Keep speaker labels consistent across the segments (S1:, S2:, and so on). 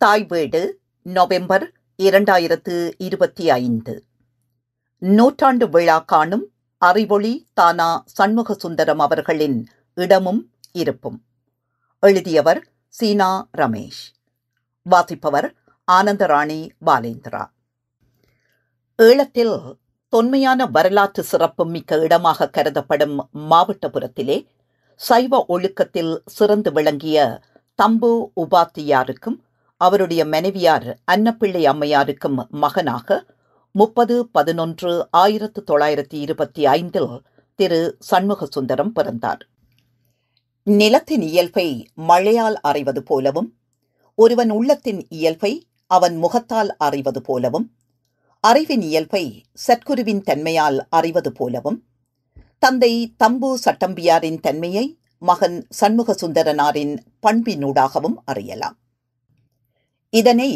S1: தாய் வீடு நவம்பர் 2025 நூற்றாண்டு விழா காணும் அறிவொளி தானா சண்முகசுந்தரம் அவர்களின் இடமும் இருப்பும். எழுதியவர் சீனா ரமேஷ். வாசிப்பவர் ஆனந்தராணி பாலேந்திரா. ஈழத்தில் தொன்மையான வரலாற்று சிறப்பு மிக்க இடமாக கருதப்படும் மாவட்டபுரத்திலே சைவ ஒழுக்கத்தில் சிறந்து விளங்கிய தம்பு உபாத்தியாருக்கும் அவருடைய மனைவியார் அன்னப்பிள்ளை அம்மையாருக்கும் மகனாக 30/11/1925 திரு சண்முகசுந்தரம் பிறந்தார். நிலத்தின் இயல்பை மழையால் அறிவது போலவும், ஒருவன் உள்ளத்தின் இயல்பை அவன் முகத்தால் அறிவது போலவும், அறிவின் இயல்பை சற்குருவின் தன்மையால் அறிவது போலவும், தந்தை தம்பு சட்டம்பியாரின் தன்மையை மகன் சண்முகசுந்தரனாரின் பண்பினூடாகவும் அறியலாம். இதனை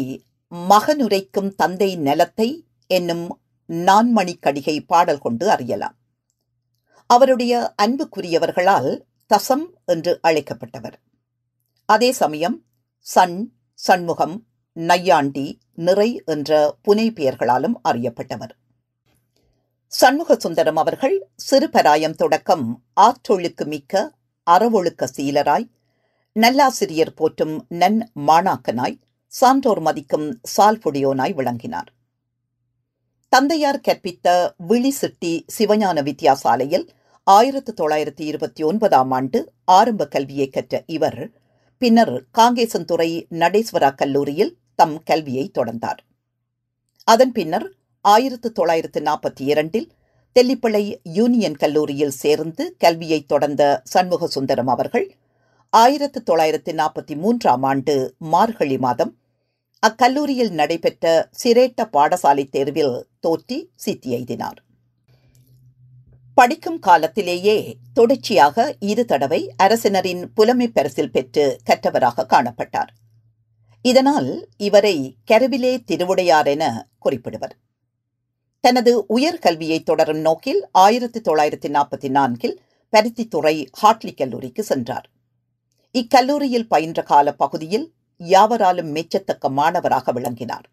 S1: மகனுரைக்கும் தந்தை நலத்தை என்னும் நான்மணிக்கடிகை பாடல் கொண்டு அறியலாம். அவருடைய அன்புக்குரியவர்களால் தசம் என்று அழைக்கப்பட்டவர். அதே சமயம் சண்முகம், நையாண்டி, நிறை என்ற புனை பெயர்களாலும் அறியப்பட்டவர். சண்முகசுந்தரம் அவர்கள் சிறுபராயம் தொடக்கம் ஆற்றொழுக்கு மிக்க அறவொழுக்க சீலராய், நல்லாசிரியர் போற்றும் நன் மாணாக்கனாய், சான்றோர் மதிக்கும் சால்புடியோனாய் விளங்கினார். தந்தையார் கற்பித்த விழிசிட்டி சிவஞான வித்தியாசாலையில் 1929 ஆரம்ப கல்வியை கற்ற இவர் பின்னர் காங்கேசன்துறை நடேஸ்வரா கல்லூரியில் தம் கல்வியை தொடர்ந்தார். அதன் பின்னர் 1942 தெல்லிப்பளை யூனியன் கல்லூரியில் சேர்ந்து கல்வியை தொடர்ந்த சண்முகசுந்தரம் அவர்கள் 1943 மார்கழி மாதம் அக்கல்லூரியில் நடைபெற்ற சிரேட்ட பாடசாலை தேர்வில் தோற்றி சித்தி எய்தினார். படிக்கும் காலத்திலேயே தொடர்ச்சியாக 2 தடவை அரசினரின் புலமை பரிசில் பெற்று கற்றவராக காணப்பட்டார். இதனால் இவரை கருவிலே திருவுடையார் என குறிப்பிடுவர். தனது உயர்கல்வியை தொடரும் நோக்கில் 1944 பருத்தித்துறை ஹாட்லி கல்லூரிக்கு சென்றார். இக்கல்லூரியில் பயின்ற கால பகுதியில் யாவராலும் மெச்சத்தக்க மாணவராக விளங்கினார்.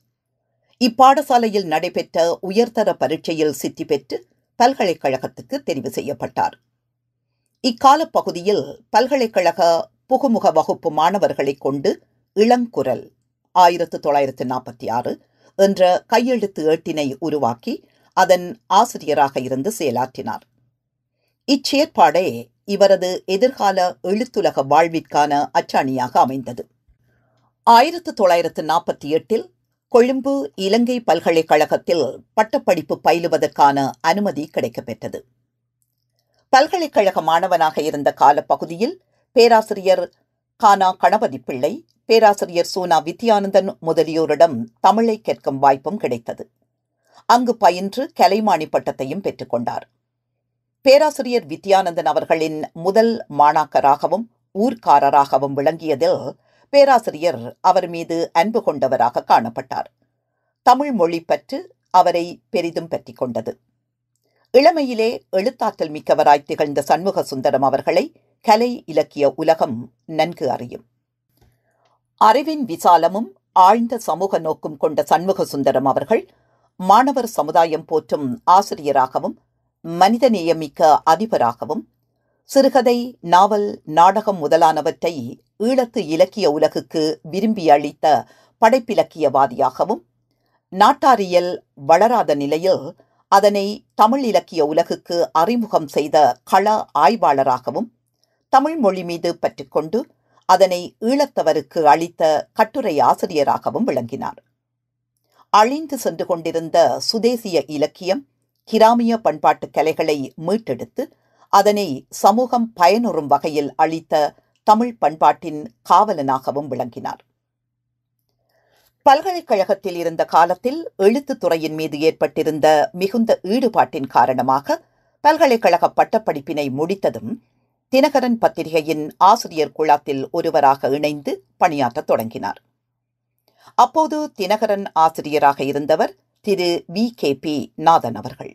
S1: இப்பாடசாலையில் நடைபெற்ற உயர்தர பரீட்சையில் சித்தி பெற்று பல்கலைக்கழகத்துக்கு தெரிவு செய்யப்பட்டார். இக்கால பகுதியில் பல்கலைக்கழக புகுமுக வகுப்பு மாணவர்களை கொண்டு இளங்குரல் 1946 என்ற கையெழுத்து ஏட்டினை உருவாக்கி அதன் ஆசிரியராக இருந்து செயலாற்றினார். இச்செயற்பாடே இவரது எதிர்கால எழுத்துலக வாழ்விற்கான அச்சாணியாக அமைந்தது. 1948 கொழும்பு இலங்கை பல்கலைக்கழகத்தில் பட்டப்படிப்பு பயிலுவதற்கான அனுமதி கிடைக்கப்பெற்றது. பல்கலைக்கழக மாணவனாக இருந்த காலப்பகுதியில் பேராசிரியர் கானா கணபதி பிள்ளை, பேராசிரியர் சூனா வித்யானந்தன் முதலியோரிடம் தமிழை கற்கும் வாய்ப்பும் கிடைத்தது. அங்கு பயின்று கலைமானி பட்டத்தையும் பெற்றுக்கொண்டார். பேராசிரியர் வித்யானந்தன் அவர்களின் முதல் மாணாக்கராகவும் ஊர்க்காரராகவும் விளங்கியதில் பேராசிரியர் அவர் மீது அன்பு கொண்டவராக காணப்பட்டார். தமிழ் மொழி பற்று அவரை பெரிதும் பற்றிக் கொண்டது. இளமையிலே எழுத்தாற்றல் மிக்கவராய் திகழ்ந்த சண்முகசுந்தரம் அவர்களை கலை இலக்கிய உலகம் நன்கு அறியும். அறிவின் விசாலமும் ஆழ்ந்த சமூக நோக்கும் கொண்ட சண்முகசுந்தரம் அவர்கள் மாணவர் சமுதாயம் போற்றும் ஆசிரியராகவும் மனிதநேயமிக்க அதிபராகவும், சிறுகதை, நாவல், நாடகம் முதலானவற்றை ஈழத்து இலக்கிய உலகுக்கு விரும்பி அளித்த படைப்பிலக்கியவாதியாகவும், நாட்டாரியல் வளராத நிலையில் அதனை தமிழ் இலக்கிய உலகுக்கு அறிமுகம் செய்த கள ஆய்வாளராகவும், தமிழ் மொழி மீது பற்றுக்கொண்டு அதனை ஈழத்தவருக்கு அளித்த கட்டுரை ஆசிரியராகவும் விளங்கினார். அழிந்து சென்று கொண்டிருந்த சுதேசிய இலக்கியம், கிராமிய பண்பாட்டு கலைகளை மீட்டெடுத்து அதனை சமூகம் பயனுறும் வகையில் அளித்த தமிழ் பண்பாட்டின் காவலனாகவும் விளங்கினார். பல்கலைக்கழகத்தில் இருந்த காலத்தில் எழுத்துத் துறையின் மீது ஏற்பட்டிருந்த மிகுந்த ஈடுபாட்டின் காரணமாக பல்கலைக்கழக பட்டப்படிப்பினை முடித்ததும் தினகரன் பத்திரிகையின் ஆசிரியர் குழாத்தில் ஒருவராக இணைந்து பணியாற்றத் தொடங்கினார். அப்போது தினகரன் ஆசிரியராக இருந்தவர் திரு VKP நாதன் அவர்கள்.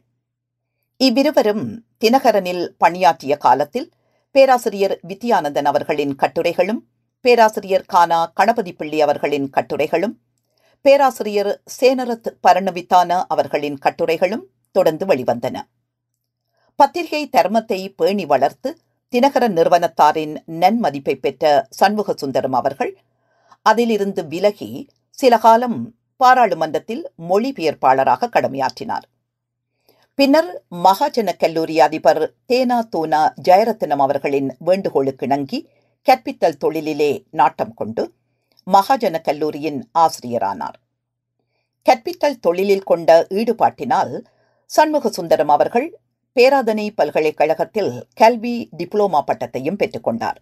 S1: இவ்விருவரும் தினகரனில் பணியாற்றிய காலத்தில் பேராசிரியர் வித்யானந்தன் அவர்களின் கட்டுரைகளும் பேராசிரியர் கானா கணபதி பிள்ளை அவர்களின் கட்டுரைகளும், பேராசிரியர் சேனரத் பரணவித்தான அவர்களின் கட்டுரைகளும் தொடர்ந்து வெளிவந்தன. பத்திரிகை தர்மத்தை பேணி வளர்த்து தினகரன் நிறுவனத்தாரின் நன்மதிப்பை பெற்ற சண்முக சுந்தரம் அவர்கள் அதிலிருந்து விலகி சில காலம் பாராளுமன்றத்தில் மொழிபெயர்ப்பாளராக கடமையாற்றினார். பின்னர் மகாஜன கல்லூரி அதிபர் தேனா தூனா ஜெயரத்னம் அவர்களின் வேண்டுகோளுக்கிணங்கி கற்பித்தல் தொழிலிலே நாட்டம் கொண்டு மகாஜன கல்லூரியின் ஆசிரியரானார். கற்பித்தல் தொழிலில் கொண்ட ஈடுபாட்டினால் சண்முக சுந்தரம் அவர்கள் பேராதனை பல்கலைக்கழகத்தில் கல்வி டிப்ளோமா பட்டத்தையும் பெற்றுக்கொண்டார்.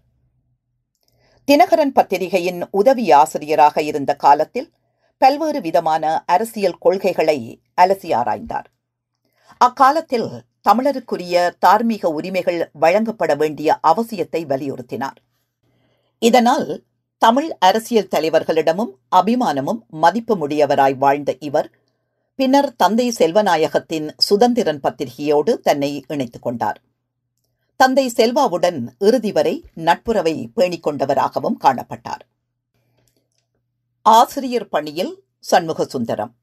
S1: தினகரன் பத்திரிகையின் உதவி ஆசிரியராக இருந்த காலத்தில் பல்வேறு விதமான அரசியல் கொள்கைகளை அலசி ஆராய்ந்தார். அக்காலத்தில் தமிழருக்குரிய தார்மீக உரிமைகள் வழங்கப்பட வேண்டிய அவசியத்தை வலியுறுத்தினார். இதனால் தமிழ் அரசியல் தலைவர்களிடமும் அபிமானமும் மதிப்புமுடையவராய் வாழ்ந்த இவர் பின்னர் தந்தை செல்வநாயகத்தின் சுதந்திரன் பத்திரிகையோடு தன்னை இணைத்துக் கொண்டார். தந்தை செல்வாவுடன் இறுதி வரை நட்புறவை பேணிக் கொண்டவராகவும் காணப்பட்டார். ஆசிரியர் பணியில் சண்முக சுந்தரம்.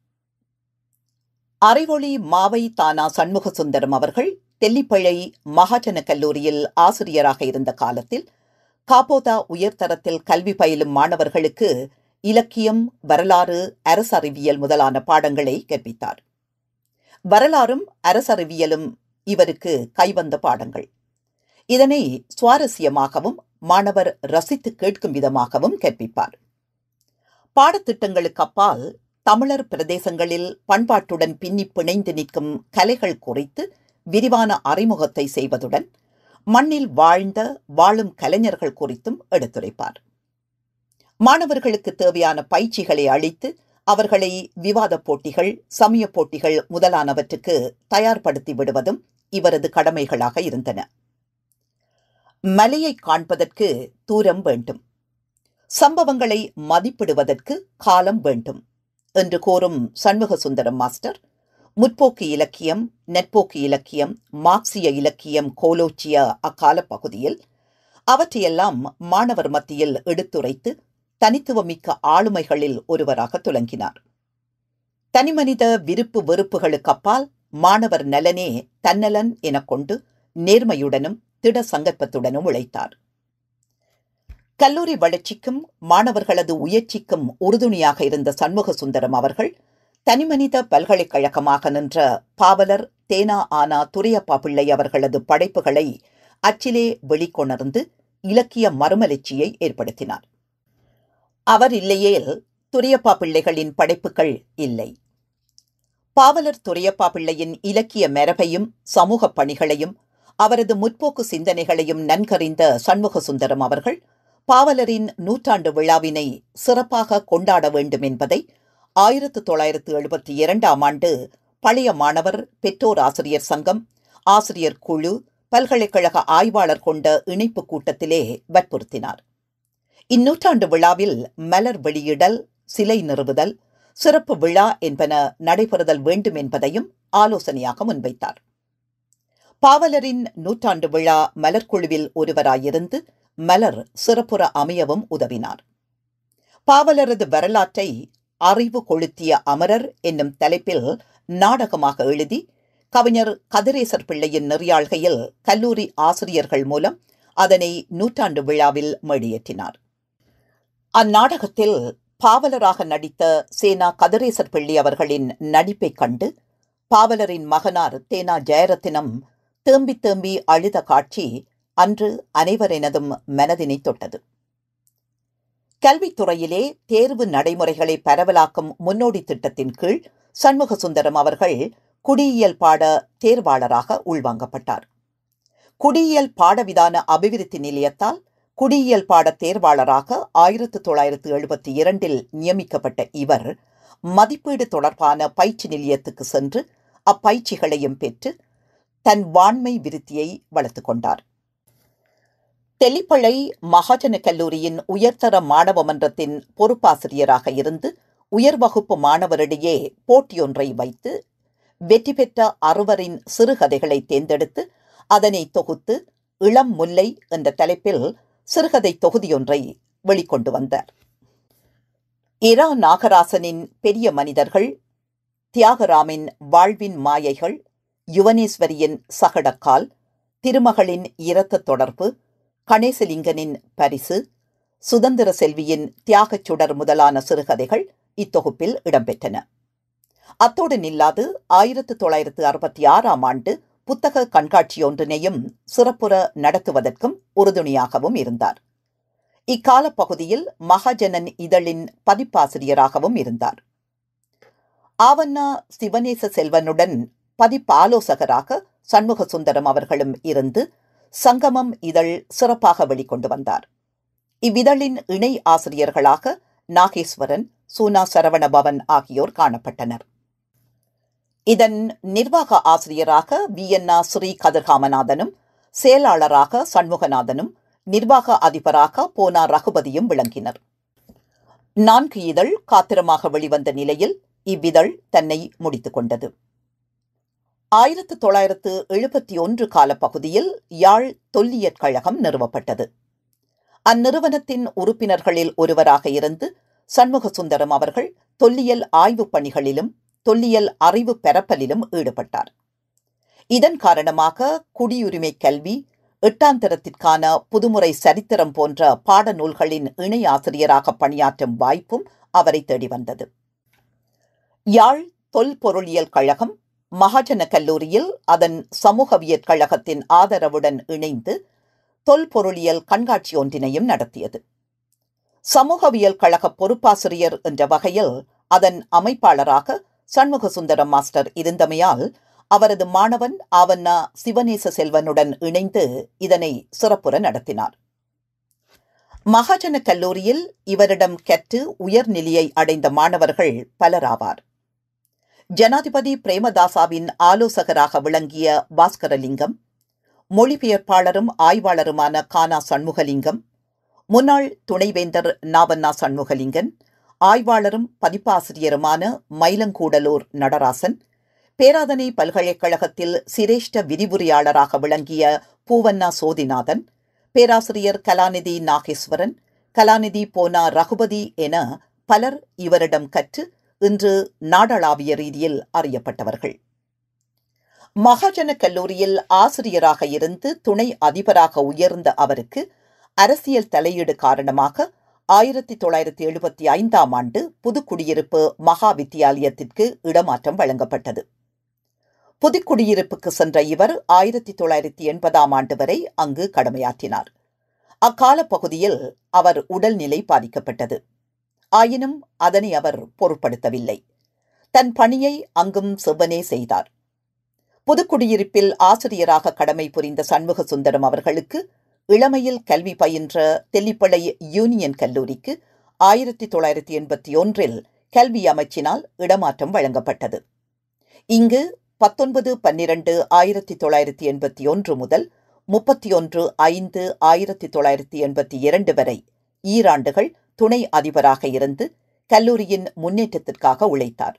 S1: அறிவொளி மாவை தானா சண்முக சுந்தரம் அவர்கள் தெல்லிப்பளை மகாஜன கல்லூரியில் ஆசிரியராக இருந்த காலத்தில் காப்போதா உயர்தரத்தில் கல்வி பயிலும் மாணவர்களுக்கு இலக்கியம், வரலாறு, அரசறிவியல் முதலான பாடங்களை கற்பித்தார். வரலாறும் அரசறிவியலும் இவருக்கு கைவந்த பாடங்கள். இதனை சுவாரஸ்யமாகவும் மாணவர் ரசித்து கேட்கும் விதமாகவும் கற்பிப்பார். பாடத்திட்டங்களுக்கு அப்பால் தமிழர் பிரதேசங்களில் பண்பாட்டுடன் பின்னி பிணைந்து நிற்கும் கலைகள் குறித்து விரிவான அறிமுகத்தை செய்வதுடன் மண்ணில் வாழ்ந்த வாழும் கலைஞர்கள் குறித்தும் எடுத்துரைப்பார். மாணவர்களுக்கு தேவையான பயிற்சிகளை அளித்து அவர்களை விவாத போட்டிகள், சமய போட்டிகள் முதலானவற்றுக்கு தயார்படுத்தி விடுவதும் இவரது கடமைகளாக இருந்தன. மலையை காண்பதற்கு தூரம் வேண்டும், சம்பவங்களை மதிப்பிடுவதற்கு காலம் வேண்டும் என்று கூறும் சண்முக சுந்தரம் மாஸ்டர் முற்போக்கு இலக்கியம், நெற்போக்கு இலக்கியம், மார்க்சிய இலக்கியம் கோலோச்சிய அக்கால பகுதியில் அவற்றையெல்லாம் மாணவர் மத்தியில் எடுத்துரைத்து தனித்துவமிக்க ஆளுமைகளில் ஒருவராக துலங்கினார். தனிமனித விருப்பு வெறுப்புகளுக்கு அப்பால் மாணவர் நலனே தன்னலன் எனக் கொண்டு நேர்மையுடனும் திட சங்கற்பத்துடனும் உழைத்தார். கல்லூரி வளர்ச்சிக்கும் மாணவர்களது உயர்ச்சிக்கும் உறுதுணையாக இருந்த சண்முக சுந்தரம் அவர்கள் தனிமனித பல்கலைக்கழகமாக நின்ற பாவலர் தேனா ஆனா துரையப்பா பிள்ளை அவர்களது படைப்புகளை அச்சிலே வெளிக்கொணர்ந்து இலக்கிய மறுமலர்ச்சியை ஏற்படுத்தினார். அவர் இல்லையேல் துரையப்பா பிள்ளைகளின் படைப்புகள் இல்லை. பாவலர் துரையப்பா பிள்ளையின் இலக்கிய மரபையும் சமூக பணிகளையும் அவரது முற்போக்கு சிந்தனைகளையும் நன்கறிந்த சண்முக சுந்தரம் அவர்கள் பாவலரின் 100 விழாவினை சிறப்பாக கொண்டாட வேண்டும் என்பதை 1972ஆம் ஆண்டு பழைய மாணவர் பெற்றோர் ஆசிரியர் சங்கம், ஆசிரியர் குழு, பல்கலைக்கழக ஆய்வாளர் கொண்ட இணைப்பு கூட்டத்திலே வற்புறுத்தினார். இந்நூற்றாண்டு விழாவில் மலர் வெளியிடல், சிலை நிறுவுதல், சிறப்பு விழா என்பன நடைபெறுதல் வேண்டும் என்பதையும் ஆலோசனையாக முன்வைத்தார். பாவலரின் 100 விழா மலர்குழுவில் ஒருவராயிருந்து மலர் சிறப்புற அமையவும் உதவினார். பாவலரது வரலாற்றை அறிவு கொளுத்திய அமரர் என்னும் தலைப்பில் நாடகமாக எழுதி கவிஞர் கதிரேசர் பிள்ளையின் நெறியாள்கையில் கல்லூரி ஆசிரியர்கள் மூலம் அதனை 100 விழாவில் மேடையேற்றினார். அந்நாடகத்தில் பாவலராக நடித்த சேனா கதிரேசர் பிள்ளை அவர்களின் நடிப்பைக் கண்டு பாவலரின் மகனார் தேனா ஜெயரத்னம் தேம்பி தேம்பி அழுத காட்சி அன்று அனைவரினதும் மனதினை தொட்டது. கல்வித்துறையிலே தேர்வு நடைமுறைகளை பரவலாக்கும் முன்னோடி திட்டத்தின் கீழ் சண்முக சுந்தரம் அவர்கள் குடியியல் பாட தேர்வாளராக உள்வாங்கப்பட்டார். குடியியல் பாடவிதான அபிவிருத்தி நிலையத்தால் குடியியல் பாட தேர்வாளராக 1972 நியமிக்கப்பட்ட இவர் மதிப்பீடு தொடர்பான பயிற்சி நிலையத்துக்கு சென்று அப்பயிற்சிகளையும் பெற்று தன் வாண்மை விருத்தியை வளர்த்துக் கொண்டார். தெல்லிப்பளை மகாஜன கல்லூரியின் உயர்தர மாணவ மன்றத்தின் பொறுப்பாசிரியராக இருந்து உயர் வகுப்பு மாணவரிடையே போட்டியொன்றை வைத்து வெற்றி பெற்ற 6 சிறுகதைகளை தேர்ந்தெடுத்து அதனை தொகுத்து இளம் முல்லை என்ற தலைப்பில் சிறுகதை தொகுதியொன்றை வெளிக்கொண்டு வந்தார். இரா நாகராசனின் பெரிய மனிதர்கள், தியாகராமின் வாழ்வின் மாயைகள், யுவனேஸ்வரியின் சகடக்கால், திருமகளின் இரத்த தொடர்பு, கணேசலிங்கனின் பரிசு, சுதந்திர செல்வியின் தியாகச் சுடர் முதலான சிறுகதைகள் இத்தொகுப்பில் இடம்பெற்றன. அத்தோடு நில்லாது 1966ஆம் ஆண்டு புத்தக கண்காட்சியொன்றினையும் சிறப்புற நடத்துவதற்கும் உறுதுணையாகவும் இருந்தார். இக்கால பகுதியில் மகாஜனன் இதழின் பதிப்பாசிரியராகவும் இருந்தார். ஆவண்ணா சிவநேச செல்வனுடன் பதிப்பாலோசகராக சண்முக சுந்தரம் அவர்களும் இருந்து சங்கமம் இதழ் சிறப்பாக வெளிக்கொண்டு வந்தார். இவ்விதழின் இணை ஆசிரியர்களாக நாகேஸ்வரன், சூனா சரவணபவன் ஆகியோர் காணப்பட்டனர். இதன் நிர்வாக ஆசிரியராக வியன்னா ஸ்ரீ கதிர்காமநாதனும், செயலாளராக சண்முகநாதனும், நிர்வாக அதிபராக போனா ரகுபதியும் விளங்கினர். 4 இதழ் காத்திரமாக வெளிவந்த நிலையில் இவ்விதழ் தன்னை முடித்துக் கொண்டது. 1971 காலப்பகுதியில் யாழ் தொல்லியற் கழகம் நிறுவப்பட்டது. அந்நிறுவனத்தின் உறுப்பினர்களில் ஒருவராக இருந்து சண்முக சுந்தரம் அவர்கள் தொல்லியல் ஆய்வுப் பணிகளிலும் தொல்லியல் அறிவு பரப்பலிலும் ஈடுபட்டார். இதன் காரணமாக குடியுரிமை கல்வி, எட்டாந்தரத்திற்கான புதுமுறை சரித்திரம் போன்ற பாடநூல்களின் இணை ஆசிரியராக பணியாற்றும் வாய்ப்பும் அவரை தேடி வந்தது. யாழ் தொல்பொருளியல் கழகம் மகாஜன கல்லூரியில் அதன் சமூகவியற் கழகத்தின் ஆதரவுடன் இணைந்து தொல்பொருளியல் கண்காட்சி ஒன்றினையும் நடத்தியது. சமூகவியல் கழக பொறுப்பாசிரியர் என்ற வகையில் அதன் அமைப்பாளராக சண்முக சுந்தரம் மாஸ்டர் இருந்தமையால் அவரது மாணவன் ஆவண்ணா சிவநேச செல்வனுடன் இணைந்து இதனை சிறப்புற நடத்தினார். மகாஜன கல்லூரியில் இவரிடம் கற்று உயர்நிலையை அடைந்த மாணவர்கள் பலராவார். ஜனாதிபதி பிரேமதாசாவின் ஆலோசகராக விளங்கிய பாஸ்கரலிங்கம், மொழிபெயர்ப்பாளரும் ஆய்வாளருமான கானா சண்முகலிங்கம், முன்னாள் துணைவேந்தர் நாவண்ணா சண்முகலிங்கன், ஆய்வாளரும் பதிப்பாசிரியருமான மயிலங்கூடலூர் நடராசன், பேராதனை பல்கலைக்கழகத்தில் சிரேஷ்ட விரிவுரையாளராக விளங்கிய பூவண்ணா சோதிநாதன், பேராசிரியர் கலாநிதி நாகேஸ்வரன், கலாநிதி போனா ரகுபதி என பலர் இவரிடம் கற்று இன்று நாடளாவிய ரீதியில் அறியப்பட்டவர்கள். மகாஜன கல்லூரியில் ஆசிரியராக இருந்து துணை அதிபராக உயர்ந்த அவருக்கு அரசியல் தலையீடு காரணமாக 1975ஆம் ஆண்டு புதுக்குடியிருப்பு மகா வித்தியாலயத்திற்கு இடமாற்றம் வழங்கப்பட்டது. புதுக்குடியிருப்புக்கு சென்ற இவர் 1980ஆம் ஆண்டு வரை அங்கு கடமையாற்றினார். அக்கால பகுதியில் அவர் உடல்நிலை பாதிக்கப்பட்டது. ஆயினும் அதனை அவர் பொருட்படுத்தவில்லை. தன் பணியை அங்கும் செவ்வனே செய்தார். புதுக்குடியிருப்பில் ஆசிரியராக கடமை புரிந்த சண்முக சுந்தரம் அவர்களுக்கு இளமையில் கல்வி பயின்ற தெல்லிப்பளை யூனியன் கல்லூரிக்கு 1981இல் கல்வி அமைச்சினால் இடமாற்றம் வழங்கப்பட்டது. இங்கு 19/12/1981 முதல் 31/5/1982 வரை ஈராண்டுகள் துணை அதிபராக இருந்து கல்லூரியின் முன்னேற்றத்திற்காக உழைத்தார்.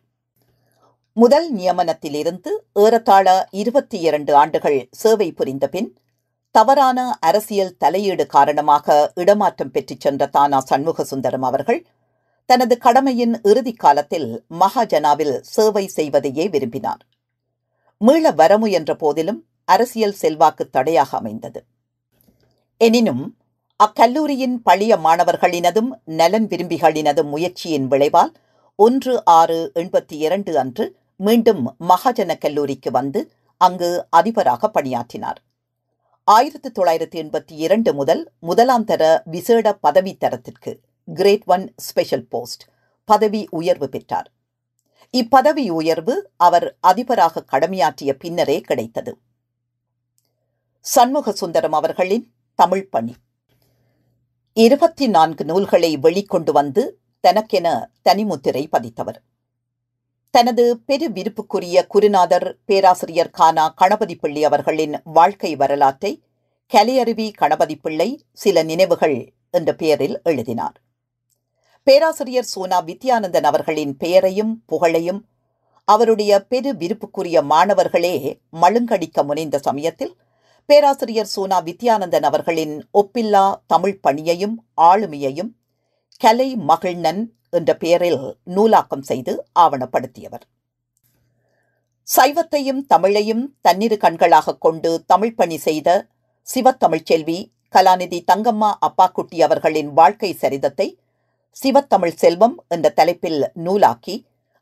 S1: முதல் நியமனத்திலிருந்து ஏறத்தாழ 22 ஆண்டுகள் சேவை புரிந்த பின் தவறான அரசியல் தலையீடு காரணமாக இடமாற்றம் பெற்றுச் சென்ற தானா சண்முக சுந்தரம் அவர்கள் தனது கடமையின் இறுதி காலத்தில் மகாஜனாவில் சேவை செய்வதையே விரும்பினார். மீள வரமுயன்ற போதிலும் அரசியல் செல்வாக்கு தடையாக அமைந்தது. எனினும் அக்கல்லூரியின் பழைய மாணவர்களினதும் நலன் விரும்பிகளினதும் முயற்சியின் விளைவால் 1/6/82 அன்று மீண்டும் மகாஜன கல்லூரிக்கு வந்து அங்கு அதிபராக பணியாற்றினார். 1982 முதல் முதலாம் தர விசேட பதவி தரத்திற்கு கிரேட் 1 ஸ்பெஷல் போஸ்ட் பதவி உயர்வு பெற்றார். இப்பதவி உயர்வு அவர் அதிபராக கடமையாற்றிய பின்னரே கிடைத்தது. சண்முக சுந்தரம் அவர்களின் தமிழ் பணி 24 நூல்களை வெளிக்கொண்டு வந்து தனக்கென தனிமுத்திரை பதித்தவர். தனது பெரு விருப்புக்குரிய குருநாதர் பேராசிரியர் கானா கணபதி பிள்ளை அவர்களின் வாழ்க்கை வரலாற்றை கலையருவி கணபதி பிள்ளை சில நினைவுகள் என்ற பெயரில் எழுதினார். பேராசிரியர் சூனா வித்யானந்தன் அவர்களின் பெயரையும் புகழையும் அவருடைய பெரு விருப்புக்குரிய மாணவர்களே மழுங்கடிக்க முனைந்த சமயத்தில் பேராசிரியர் சோனா வித்யானந்தன் அவர்களின் ஒப்பில்லா தமிழ் பணியையும் ஆளுமையையும் கலை மகிழ்நன் என்ற பெயரில் நூலாக்கம் செய்து ஆவணப்படுத்தியவர். சைவத்தையும் தமிழையும் தன்னிரு கண்களாக கொண்டு தமிழ் பணி செய்த சிவத்தமிழ்ச்செல்வி கலாநிதி தங்கம்மா அப்பாக்குட்டி அவர்களின் வாழ்க்கை சரிதத்தை சிவத்தமிழ் செல்வம் என்ற தலைப்பில் நூலாக்கி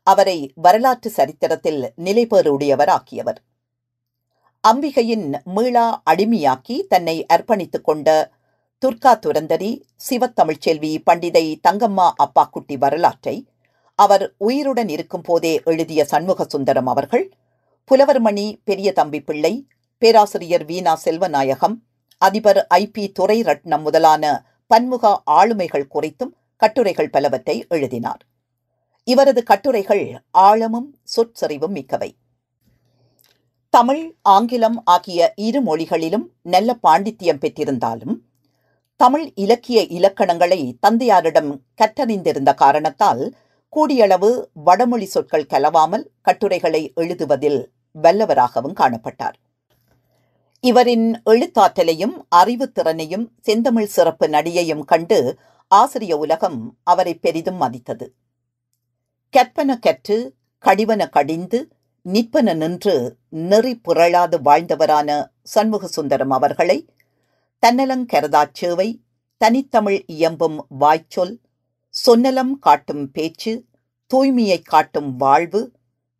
S1: அவரை வரலாற்று சரித்திரத்தில் நிலைபேறுடையவர் ஆக்கியவர். அம்பிகையின் மீளா அடிமையாக்கி தன்னை அர்ப்பணித்துக் கொண்ட துர்கா துரந்தரி சிவத்தமிழ்ச்செல்வி பண்டிதை தங்கம்மா அப்பாக்குட்டி வரலாற்றை அவர் உயிருடன் இருக்கும் போதே எழுதிய சண்முக சுந்தரம் அவர்கள் புலவர்மணி பெரிய தம்பி பிள்ளை, பேராசிரியர் வீணா செல்வநாயகம், அதிபர் IP துரைரட்னம் முதலான பன்முக ஆளுமைகள் குறித்தும் கட்டுரைகள் பலவற்றை எழுதினார். இவரது கட்டுரைகள் ஆழமும் சொற்செறிவும் மிக்கவை. தமிழ், ஆங்கிலம் ஆகிய இரு மொழிகளிலும் நல்ல பாண்டித்தியம் பெற்றிருந்தாலும் தமிழ் இலக்கிய இலக்கணங்களை தந்தையாரிடம் கற்றறிந்திருந்த காரணத்தால் கூடியளவு வடமொழி சொற்கள் கலவாமல் கட்டுரைகளை எழுதுவதில் வல்லவராகவும் காணப்பட்டார். இவரின் எழுத்தாற்றலையும் அறிவுத்திறனையும் செந்தமிழ் சிறப்பு நடியையும் கண்டு ஆசிரிய உலகம் அவரை பெரிதும் மதித்தது. கற்பன கற்று கடிவன கடிந்து நிற்பன நின்று நெறி புரளாது வாழ்ந்தவரான சண்முக சுந்தரம் அவர்களை தன்னலங்கருதாச் சேவை, தனித்தமிழ் இயம்பும் வாய்ச்சொல், சொன்னலம் காட்டும் பேச்சு, தூய்மையை காட்டும் வாழ்வு,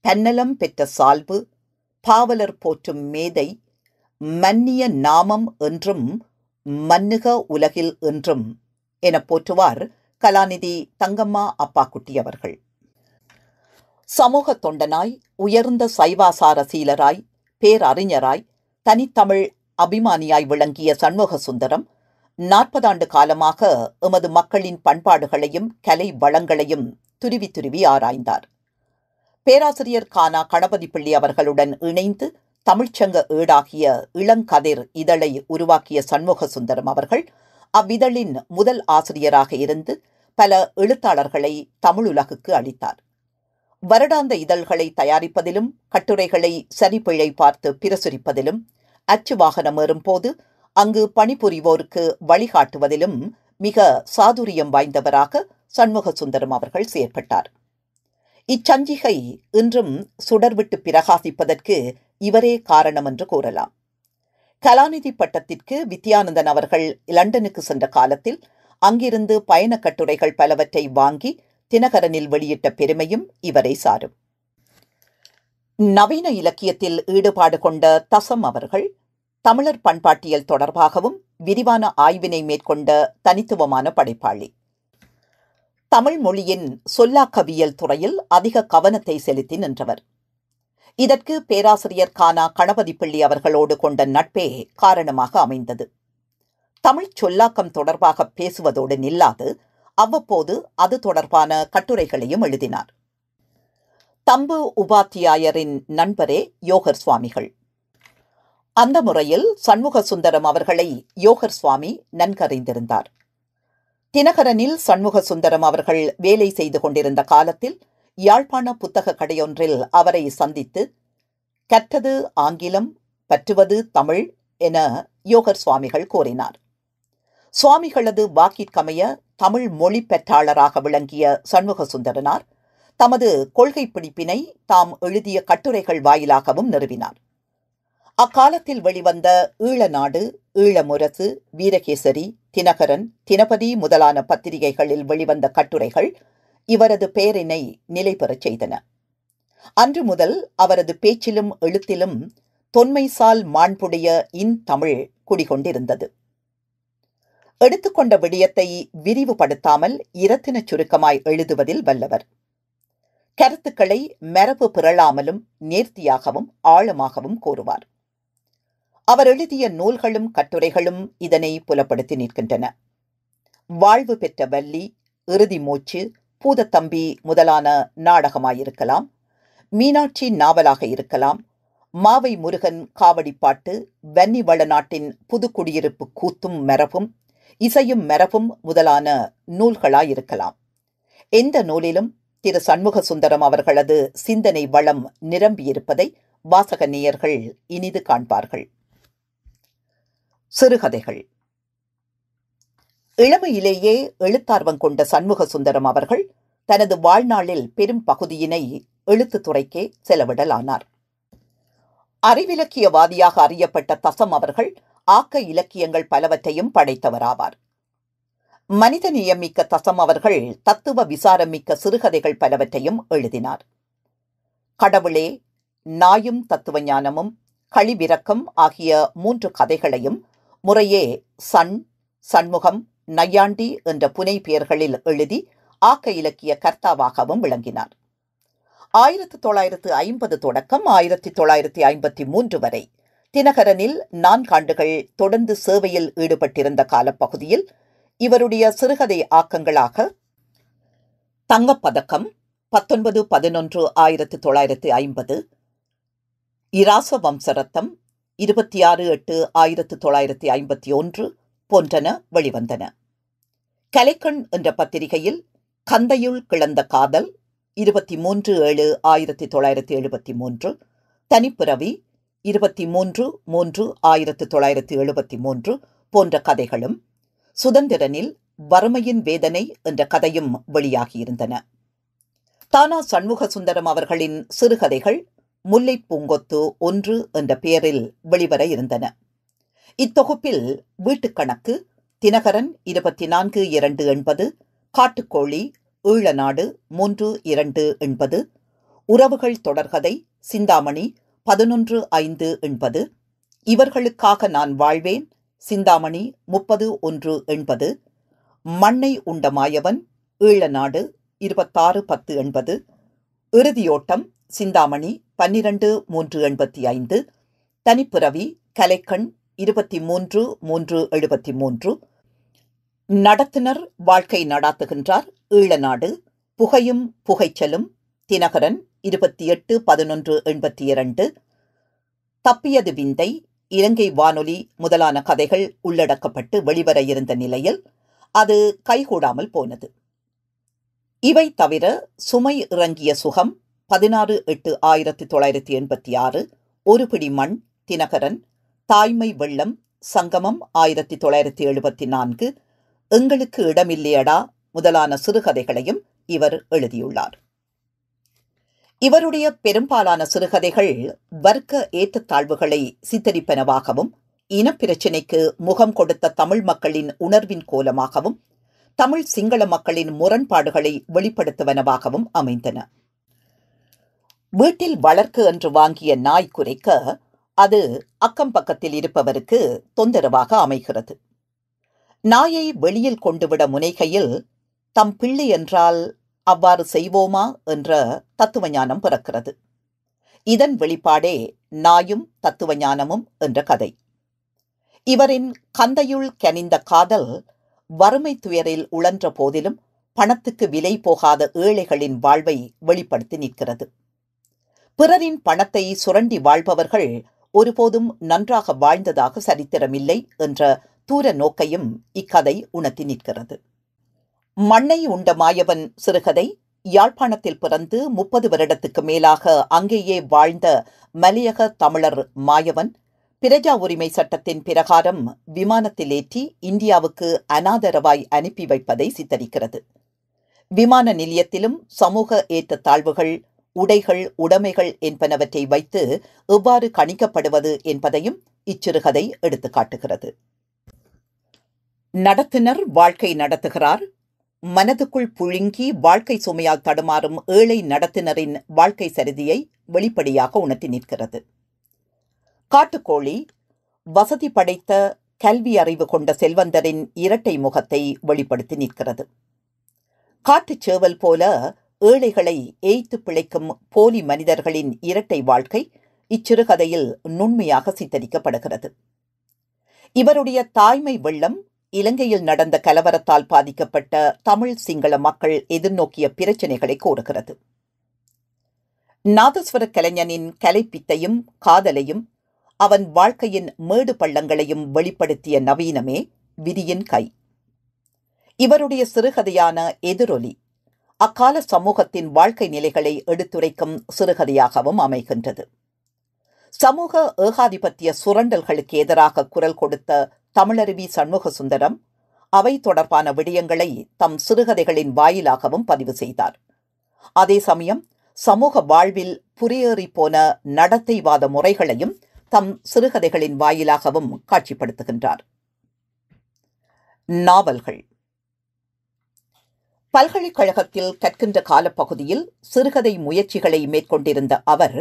S1: பன்னலம் பெற்ற சால்பு, பாவலர் போற்றும் மேதை, மன்னிய நாமம் என்றும் மன்னுக உலகில் என்றும் என போற்றுவார் கலாநிதி தங்கம்மா அப்பாக்குட்டி அவர்கள். சமூக தொண்டனாய், உயர்ந்த சைவாசார சீலராய், பேரறிஞராய், தனித்தமிழ் அபிமானியாய் விளங்கிய சண்முக சுந்தரம் 40 ஆண்டு காலமாக எமது மக்களின் பண்பாடுகளையும் கலை வளங்களையும் துருவி துருவி ஆராய்ந்தார். பேராசிரியர் கானா கணபதி பிள்ளை அவர்களுடன் இணைந்து தமிழ்ச்சங்க ஏடாகிய இளங்கதிர் இதழை உருவாக்கிய சண்முக சுந்தரம் அவர்கள் அவ்விதழின் முதல் ஆசிரியராக இருந்து பல எழுத்தாளர்களை தமிழுலகுக்கு அளித்தார். வருடாந்த இதழ்களை தயாரிப்பதிலும் கட்டுரைகளை சரிபிழை பார்த்து பிரசுரிப்பதிலும் அச்சு வாகனம் ஏறும்போது அங்கு பணிபுரிவோருக்கு வழிகாட்டுவதிலும் மிக சாதுரியம் வாய்ந்தவராக சண்முக சுந்தரம் அவர்கள் செயற்பட்டார். இச்சஞ்சிகை இன்றும் சுடர்விட்டு பிரகாசிப்பதற்கு இவரே காரணம் என்று கூறலாம். கலாநிதி பட்டத்திற்கு வித்யானந்தன் அவர்கள் லண்டனுக்கு சென்ற காலத்தில் அங்கிருந்து பயண கட்டுரைகள் பலவற்றை வாங்கி தினகரனில் வெளியிட்ட பெருமையும் இவரை சாரும். நவீன இலக்கியத்தில் ஈடுபாடு கொண்ட தசம் அவர்கள் தமிழர் பண்பாட்டியல் தொடர்பாகவும் விரிவான ஆய்வினை மேற்கொண்ட தனித்துவமான படைப்பாளி. தமிழ் மொழியின் சொல்லாக்கவியல் துறையில் அதிக கவனத்தை செலுத்தி நின்றவர். இதற்கு பேராசிரியர் கானா கணபதி பிள்ளை அவர்களோடு கொண்ட நட்பே காரணமாக அமைந்தது. தமிழ் சொல்லாக்கம் தொடர்பாக பேசுவதோடு நில்லாது அவ்வப்போது அது தொடர்பான கட்டுரைகளையும் எழுதினார். தம்பு உபாத்தியாயரின் நண்பரே யோகர் சுவாமிகள். அந்த முறையில் சண்முக சுந்தரம் அவர்களை யோகர் சுவாமி நன்கறிந்திருந்தார். தினகரனில் சண்முக சுந்தரம் அவர்கள் வேலை செய்து கொண்டிருந்த காலத்தில் யாழ்ப்பாண புத்தக கடையொன்றில் அவரை சந்தித்து கற்றது ஆங்கிலம், பற்றுவது தமிழ் என யோகர் சுவாமிகள் கூறினார். சுவாமிகளது வாக்கிற்கமைய தமிழ் மொழி பெற்றாளராக விளங்கிய சண்முக சுந்தரனார் தமது கொள்கை பிடிப்பினை தாம் எழுதிய கட்டுரைகள் வாயிலாகவும் நிறுவினார். அக்காலத்தில் வெளிவந்த ஈழநாடு, ஈழமுரசு, வீரகேசரி, தினகரன், தினபதி முதலான பத்திரிகைகளில் வெளிவந்த கட்டுரைகள் இவரது பெயரினை நிலை பெறச் செய்தன. அன்று முதல் அவரது பேச்சிலும் எழுத்திலும் தொன்மைசால் மாண்புடைய தமிழ் குடிகொண்டிருந்தது. எடுத்துக்கொண்ட விடயத்தை விரிவுபடுத்தாமல் இரத்தின சுருக்கமாய் எழுதுவதில் வல்லவர். கருத்துக்களை மரபு பிறழாமலும் நேர்த்தியாகவும் ஆழமாகவும் கூறுவார். அவர் எழுதிய நூல்களும் கட்டுரைகளும் இதனை புலப்படுத்தி நிற்கின்றன. வாழ்வு பெற்ற வள்ளி, இறுதி மூச்சு, பூதத்தம்பி முதலான நாடகமாயிருக்கலாம், மீனாட்சி நாவலாக இருக்கலாம், மாவை முருகன் காவடிப்பாட்டு, வன்னி வளநாட்டின் புதுக்குடியிருப்பு கூத்தும் மரபும் இசையும் மரபும் முதலான நூல்களாயிருக்கலாம். எந்த நூலிலும் திரு சண்முக சுந்தரம் அவர்களது சிந்தனை வளம் நிரம்பியிருப்பதை வாசக நேயர்கள் இனிது காண்பார்கள். சிறுகதைகள். இளமையிலேயே எழுத்தார்வம் கொண்ட சண்முக சுந்தரம் அவர்கள் தனது வாழ்நாளில் பெரும் பகுதியினை எழுத்துத்துறைக்கே செலவிடலானார். அறிவிலக்கியவாதியாக அறியப்பட்ட தசம் அவர்கள் ஆக்க இலக்கியங்கள் பலவற்றையும் படைத்தவராவார். மனிதநேயமிக்க தசம் அவர்கள் தத்துவ விசாரமிக்க சிறுகதைகள் பலவற்றையும் எழுதினார். கடவுளே, நாயும் தத்துவ ஞானமும், களிவிரக்கம் ஆகிய 3 கதைகளையும் முறையே சண்முகம், நையாண்டி என்ற புனை பெயர்களில் எழுதி ஆக்க இலக்கிய கர்த்தாவாகவும் விளங்கினார். 1950 தொடக்கம் 1953 வரை தினகரனில் 4 ஆண்டுகள் தொடர்ந்து சேவையில் ஈடுபட்டிருந்த காலப்பகுதியில் இவருடைய சிறுகதை ஆக்கங்களாக தங்கப்பதக்கம் 19-11-1950, இராச வம்சரத்தம் 26/8/1951 போன்றன வெளிவந்தன. கலைக்கண் என்ற பத்திரிகையில் கந்தையுள் கிளந்த காதல் 23/7/1973, தனிப்பிறவி 23/3/1973 போன்ற கதைகளும், சுதந்திரனில் வறுமையின் வேதனை என்ற கதையும் வெளியாகியிருந்தன. தானா சண்முக சுந்தரம் அவர்களின் சிறுகதைகள் முல்லை பூங்கொத்து 1 என்ற பெயரில் வெளிவர இருந்தன. இத்தொகுப்பில் வீட்டுக்கணக்கு, தினகரன் 24/280, காட்டுக்கோழி, ஈழநாடு 3/280, உறவுகள் தொடர்கதை, சிந்தாமணி 11/580, இவர்களுக்காக நான் வாழ்வேன், சிந்தாமணி 30/180, மண்ணை உண்ட மாயவன், ஈழநாடு 26/1080, இறுதியோட்டம், சிந்தாமணி 12/385, தனிப்பிறவி, கலைக்கண் 23/373, நடத்துனர் வாழ்க்கை நடாத்துகின்றார், ஈழநாடு, புகையும் புகைச்சலும், தினகரன் 28/1182, தப்பியது விந்தை, இலங்கை வானொலி முதலான கதைகள் உள்ளடக்கப்பட்டு வெளிவர இருந்த நிலையில் அது கைகூடாமல் போனது. இவை தவிர சுமை இறங்கிய சுகம் 16/8/1986, ஒரு பிடி மண், தினகரன், தாய்மை வெள்ளம், சங்கமம் 1974, எங்களுக்கு இடமில்லையடா முதலான சிறுகதைகளையும் இவர் எழுதியுள்ளார். இவருடைய பெரும்பாலான சிறுகதைகள் வர்க்க ஏற்றத்தாழ்வுகளை சித்தரிப்பனவாகவும், இனப்பிரச்சினைக்கு முகம் கொடுத்த தமிழ் மக்களின் உணர்வின் கோலமாகவும், தமிழ் சிங்கள மக்களின் முரண்பாடுகளை வெளிப்படுத்துவனவாகவும் அமைந்தன. வீட்டில் வளர்க்கு என்று வாங்கிய நாய் குரைக்க அது அக்கம் பக்கத்தில் இருப்பவருக்கு தொந்தரவாக அமைகிறது. நாயை வெளியில் கொண்டுவிட முனைகையில் தம் பிள்ளை என்றால் அவ்வாறு செய்வோமா என்ற தத்துவ ஞானம் பிறக்கிறது. இதன் வெளிப்பாடே நாயும் தத்துவ ஞானமும் என்ற கதை. இவரின் கந்தையுள் கனிந்த காதல் வறுமை துயரில் உழன்ற போதிலும் பணத்துக்கு விலை போகாத ஏழைகளின் வாழ்வை வெளிப்படுத்தி நிற்கிறது. பிறரின் பணத்தை சுரண்டி வாழ்பவர்கள் ஒருபோதும் நன்றாக வாழ்ந்ததாக சரித்திரமில்லை என்ற தூர நோக்கையும் இக்கதை உணர்த்தி நிற்கிறது. மண்ணை உண்ட மாயவன் சிறுகதை யாழ்ப்பாணத்தில் பிறந்து 30 வருடத்துக்கு மேலாக அங்கேயே வாழ்ந்த மலையக தமிழர் மாயவன் பிரஜா உரிமை சட்டத்தின் பிரகாரம் விமானத்தில் ஏற்றி இந்தியாவுக்கு அனாதரவாய் அனுப்பி வைப்பதை சித்தரிக்கிறது. விமான நிலையத்திலும் சமூக ஏற்றத்தாழ்வுகள், உடைகள், உடைமைகள் என்பனவற்றை வைத்து எவ்வாறு கணிக்கப்படுவது என்பதையும் இச்சிறுகதை எடுத்துக்காட்டுகிறது. நடத்துனர் வாழ்க்கை நடத்துகிறார். மனதுக்குள் புழுங்கி வாழ்க்கை சுமையால் தடுமாறும் ஏழை நடத்துனரின் வாழ்க்கை சரிதியை வெளிப்படையாக உணர்த்தி நிற்கிறது. காட்டுக்கோழி வசதி படைத்த கல்வி அறிவு கொண்ட செல்வந்தரின் இரட்டை முகத்தை வெளிப்படுத்தி நிற்கிறது. காட்டுச் சேவல் போல ஏழைகளை ஏய்த்து பிழைக்கும் போலி மனிதர்களின் இரட்டை வாழ்க்கை இச்சிறுகதையில் நுண்மையாக சித்தரிக்கப்படுகிறது. இவருடைய தாய்மை வெள்ளம் இலங்கையில் நடந்த கலவரத்தால் பாதிக்கப்பட்ட தமிழ் சிங்கள மக்கள் எதிர்நோக்கிய பிரச்சினைகளை கோருகிறது. நாதஸ்வர கலைஞனின் கலைப்பித்தையும் காதலையும் அவன் வாழ்க்கையின் மேடு பள்ளங்களையும் வெளிப்படுத்திய நவீனமே விதியின் கை. இவருடைய சிறுகதையான எதிரொலி அக்கால சமூகத்தின் வாழ்க்கை நிலைகளை எடுத்துரைக்கும் சிறுகதையாகவும் அமைகின்றது. சமூக ஏகாதிபத்திய சுரண்டல்களுக்கு எதிராக குரல் கொடுத்த தமிழருவி சண்முகசுந்தரம் அவை தொடர்பான விடயங்களை தம் சிறுகதைகளின் வாயிலாகவும் பதிவு செய்தார். அதே சமயம் சமூக வாழ்வில் புரியேறி போன நடத்தைவாத முறைகளையும் தம் சிறுகதைகளின் வாயிலாகவும் காட்சிப்படுத்துகின்றார். நாவல்கள். பல்கலைக்கழகத்தில் கற்கின்ற காலப்பகுதியில் சிறுகதை முயற்சிகளை மேற்கொண்டிருந்த அவர்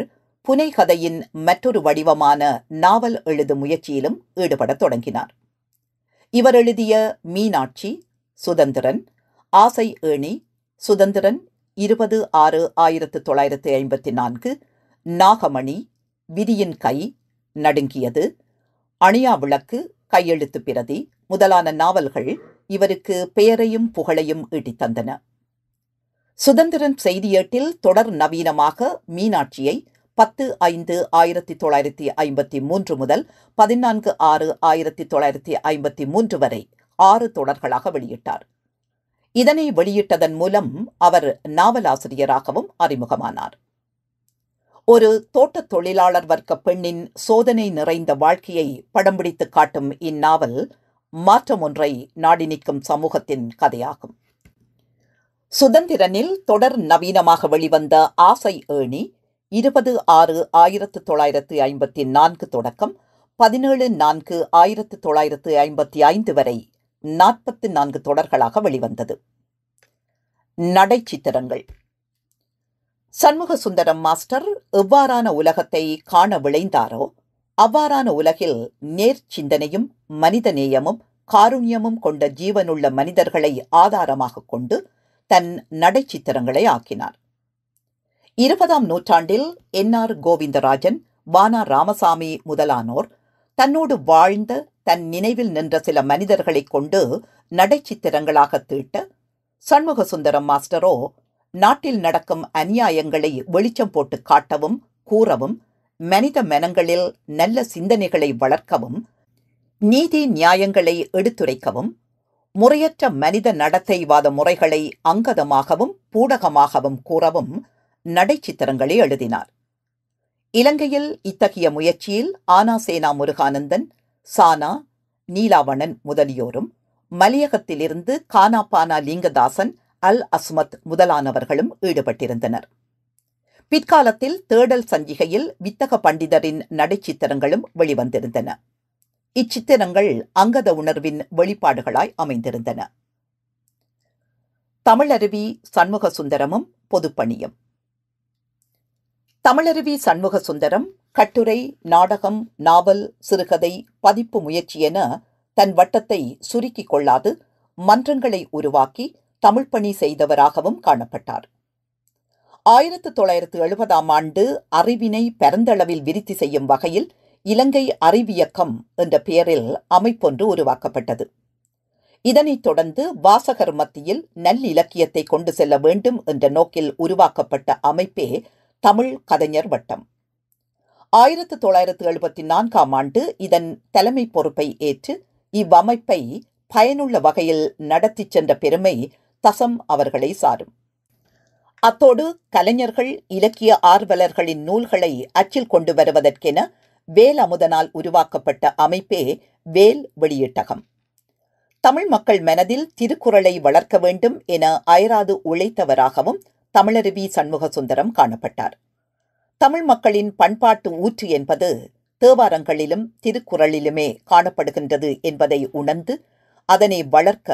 S1: புனைகதையின் மற்றொரு வடிவமான நாவல் எழுதும் முயற்சியிலும் ஈடுபடத் தொடங்கினார். இவர் எழுதிய மீனாட்சி, சுதந்திரன், ஆசை ஏணி, சுதந்திரன் 20/6/1954, நாகமணி, விதியின் கை, நடுங்கியது, அணியா விளக்கு, கையெழுத்து பிரதி முதலான நாவல்கள் இவருக்கு பெயரையும் புகழையும் ஈட்டித்தந்தன. சுதந்திரன் செய்தியேட்டில் தொடர் நவீனமாக மீனாட்சியை 10/5/1953 முதல் 14/6/1953 வரை 6 தொடர்களாக வெளியிட்டார். இதனை வெளியிட்டதன் மூலம் அவர் நாவலாசிரியராகவும் அறிமுகமானார். ஒரு தோட்டத் தொழிலாளர் வர்க்க பெண்ணின் சோதனை நிறைந்த வாழ்க்கையை படம் பிடித்து காட்டும் இந்நாவல் மாற்றம் ஒன்றை நாடி நிற்கும் சமூகத்தின் கதையாகும். சுதந்திரனில் தொடர் நவீனமாக வெளிவந்த ஆசை ஏணி 20/6/1954 தொடக்கம் 17/4/1955 வரை 44 தொடர்களாக வெளிவந்தது. நடைச்சித்திரங்கள். சண்முகசுந்தரம் மாஸ்டர் எவ்வாறான உலகத்தை காண விளைந்தாரோ அவ்வாறான உலகில் நேர் சிந்தனையும் மனிதநேயமும் காருண்யமும் கொண்ட ஜீவனுள்ள மனிதர்களை ஆதாரமாக கொண்டு தன் நடைச்சித்திரங்களை ஆக்கினார். 20ஆம் நூற்றாண்டில் என்.ஆர். கோவிந்தராஜன், வானா ராமசாமி முதலானோர் தன்னோடு வாழ்ந்த தன் நினைவில் நின்ற சில மனிதர்களைக் கொண்டு நடைச்சித்திரங்களாக தீட்ட, சண்முகசுந்தரம் மாஸ்டரோ நாட்டில் நடக்கும் அநியாயங்களை வெளிச்சம் போட்டு காட்டவும் கூறவும், மனித மனங்களில் நல்ல சிந்தனைகளை வளர்க்கவும், நீதி நியாயங்களை எடுத்துரைக்கவும், முறையற்ற மனித நடத்தைவாத முறைகளை அங்கதமாகவும் பூடகமாகவும் கூறவும் நடைச்சித்திரங்களை எழுதினார். இலங்கையில் இத்தகைய முயற்சியில் ஆனாசேனா முருகானந்தன், சானா, நீலாவணன் முதலியோரும், மலையகத்திலிருந்து கானாபானா லிங்கதாசன், அல் அஸ்மத் முதலானவர்களும் ஈடுபட்டிருந்தனர். பிற்காலத்தில் தேடல் சஞ்சிகையில் வித்தக பண்டிதரின் நடைச்சித்திரங்களும் வெளிவந்திருந்தன. இச்சித்திரங்கள் அங்கத உணர்வின் வெளிப்பாடுகளாய் அமைந்திருந்தன. தமிழருவி சண்முகசுந்தரமும் பொதுப்பணியும். தமிழருவி சண்முகசுந்தரம் கட்டுரை, நாடகம், நாவல், சிறுகதை, பதிப்பு முயற்சி என தன் வட்டத்தை சுருக்கிக் கொள்ளாது மன்றங்களை உருவாக்கி தமிழ்ப்பணி செய்தவராகவும் காணப்பட்டார். 1970ஆம் ஆண்டு அறிவினை பரந்தளவில் விருத்தி செய்யும் வகையில் இலங்கை அறிவியக்கம் என்ற பெயரில் அமைப்பொன்று உருவாக்கப்பட்டது. இதனைத் தொடர்ந்து வாசகர் மத்தியில் நல்லிலக்கியத்தை கொண்டு செல்ல வேண்டும் என்ற நோக்கில் உருவாக்கப்பட்ட அமைப்பே தமிழ் கதைஞர் வட்டம். 1974ஆம் ஆண்டு இதன் தலைமை பொறுப்பை ஏற்று இவ்வமைப்பை பயனுள்ள வகையில் நடத்தி சென்ற பெருமை தசம் அவர்களை சாரும். அத்தோடு கலைஞர்கள், இலக்கிய ஆர்வலர்களின் நூல்களை அச்சில் கொண்டு வருவதற்கென வேல் அமுதனால் உருவாக்கப்பட்ட அமைப்பே வேல் வெளியீட்டகம். தமிழ் மக்கள் மனதில் திருக்குறளை வளர்க்க வேண்டும் என அயராது உழைத்தவராகவும் தமிழருவி சண்முகசுந்தரம் காணப்பட்டார். தமிழ் மக்களின் பண்பாட்டு ஊற்று என்பது தேவாரங்களிலும் திருக்குறளிலுமே காணப்படுகின்றது என்பதை உணர்ந்து அதனை வளர்க்க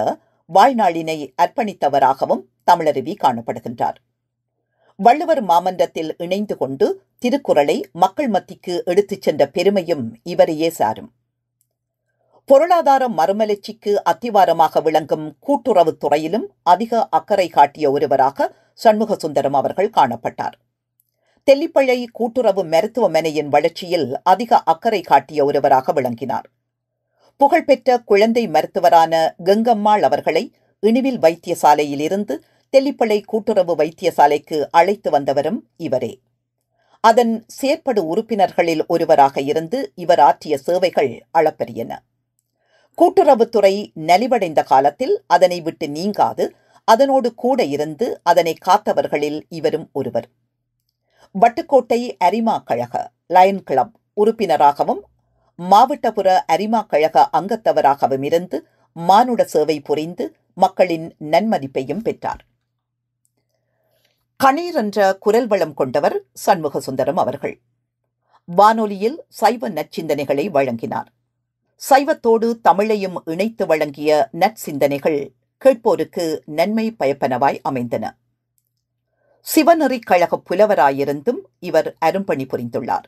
S1: வாழ்நாளினை அர்ப்பணித்தவராகவும் தமிழருவி காணப்படுகின்றார். வள்ளுவர் மாமன்றத்தில் இணைந்து கொண்டு திருக்குறளை மக்கள் மத்திக்கு எடுத்துச் சென்ற பெருமையும் இவரையே சாரும். பொருளாதார மறுமலர்ச்சிக்கு அத்திவாரமாக விளங்கும் கூட்டுறவுத் துறையிலும் அதிக அக்கறை காட்டிய ஒருவராக சண்முகசுந்தரம் அவர்கள் காணப்பட்டார். தெல்லிப்பளை கூட்டுறவு மருத்துவமனையின் வளர்ச்சியில் அதிக அக்கறை காட்டிய ஒருவராக விளங்கினார். புகழ்பெற்ற குழந்தை மருத்துவரான கங்கம்மாள் அவர்களை இணுவில் வைத்தியசாலையில் இருந்து தெல்லிப்பளை கூட்டுறவு வைத்தியசாலைக்கு அழைத்து வந்தவரும் இவரே. அதன் செயற்படு உறுப்பினர்களில் ஒருவராக இருந்து இவர் ஆற்றிய சேவைகள் அளப்பரியன. கூட்டுறவுத்துறை நலிவடைந்த காலத்தில் அதனை விட்டு நீங்காது அதனோடு கூட இருந்து அதனை காத்தவர்களில் இவரும் ஒருவர். வட்டுக்கோட்டை அரிமா கழக லயன் கிளப் உறுப்பினராகவும் மாவட்டபுர அரிமா கழக அங்கத்தவராகவும் இருந்து மானுட சேவை புரிந்து மக்களின் நன்மதிப்பையும் பெற்றார். கணீர் என்ற குரல் வளம் கொண்டவர் சண்முக சுந்தரம் அவர்கள். வானொலியில் சைவ நற்சிந்தனைகளை வழங்கினார். சைவத்தோடு தமிழையும் இணைத்து வழங்கிய நற்சிந்தனைகள் கேட்போருக்கு நன்மை பயப்பனவாய் அமைந்தன. சிவநெறி கழக புலவராயிருந்தும் இவர் அரும்பணி புரிந்துள்ளார்.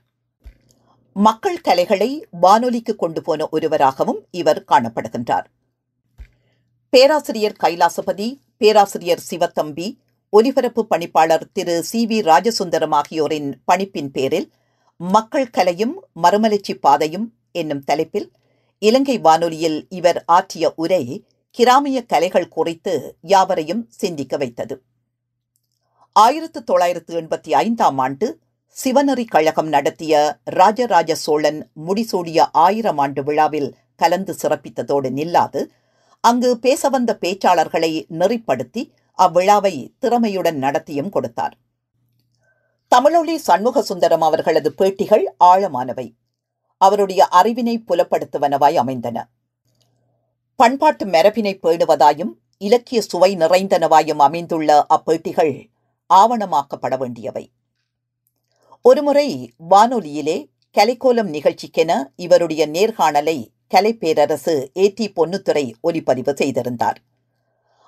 S1: மக்கள் கலைகளை வானொலிக்கு கொண்டு போன ஒருவராகவும் இவர் காணப்படுகின்றார். பேராசிரியர் கைலாசபதி, பேராசிரியர் சிவத்தம்பி, ஒலிபரப்பு பணிப்பாளர் திரு சி.வி. ராஜசுந்தரம் ஆகியோரின் பணிப்பின் பேரில் மக்கள் கலையும் மறுமலர்ச்சி பாதையும் என்னும் தலைப்பில் இலங்கை வானொலியில் இவர் ஆற்றிய உரை கிராமிய கலைகள் குறித்து யாவரையும் சிந்திக்க வைத்தது. 1985ஆம் ஆண்டு சிவநெறி கழகம் நடத்திய ராஜராஜ சோழன் முடிசூடிய 1000 ஆண்டு விழாவில் கலந்து சிறப்பித்ததோடு நில்லாது அங்கு பேச வந்த பேச்சாளர்களை நெறிப்படுத்தி அவ்விழாவை திறமையுடன் நடத்தியும் கொடுத்தார். தமிழொலி சண்முக சுந்தரம் அவர்களது பேட்டிகள் ஆழமானவை. அவருடைய அறிவினை புலப்படுத்துவனவாய் அமைந்தன. பண்பாட்டு மரபினை பேணுவதாயும் இலக்கிய சுவை நிறைந்தனவாயும் அமைந்துள்ள அப்பேட்டிகள் ஆவணமாக்கப்பட வேண்டியவை. ஒருமுறை வானொலியிலே கலைக்கோலம் நிகழ்ச்சிக்கென இவருடைய நேர்காணலை கலைப்பேரரசு ஏ.டி. பொன்னுத்துரை ஒலிப்பதிவு செய்திருந்தார்.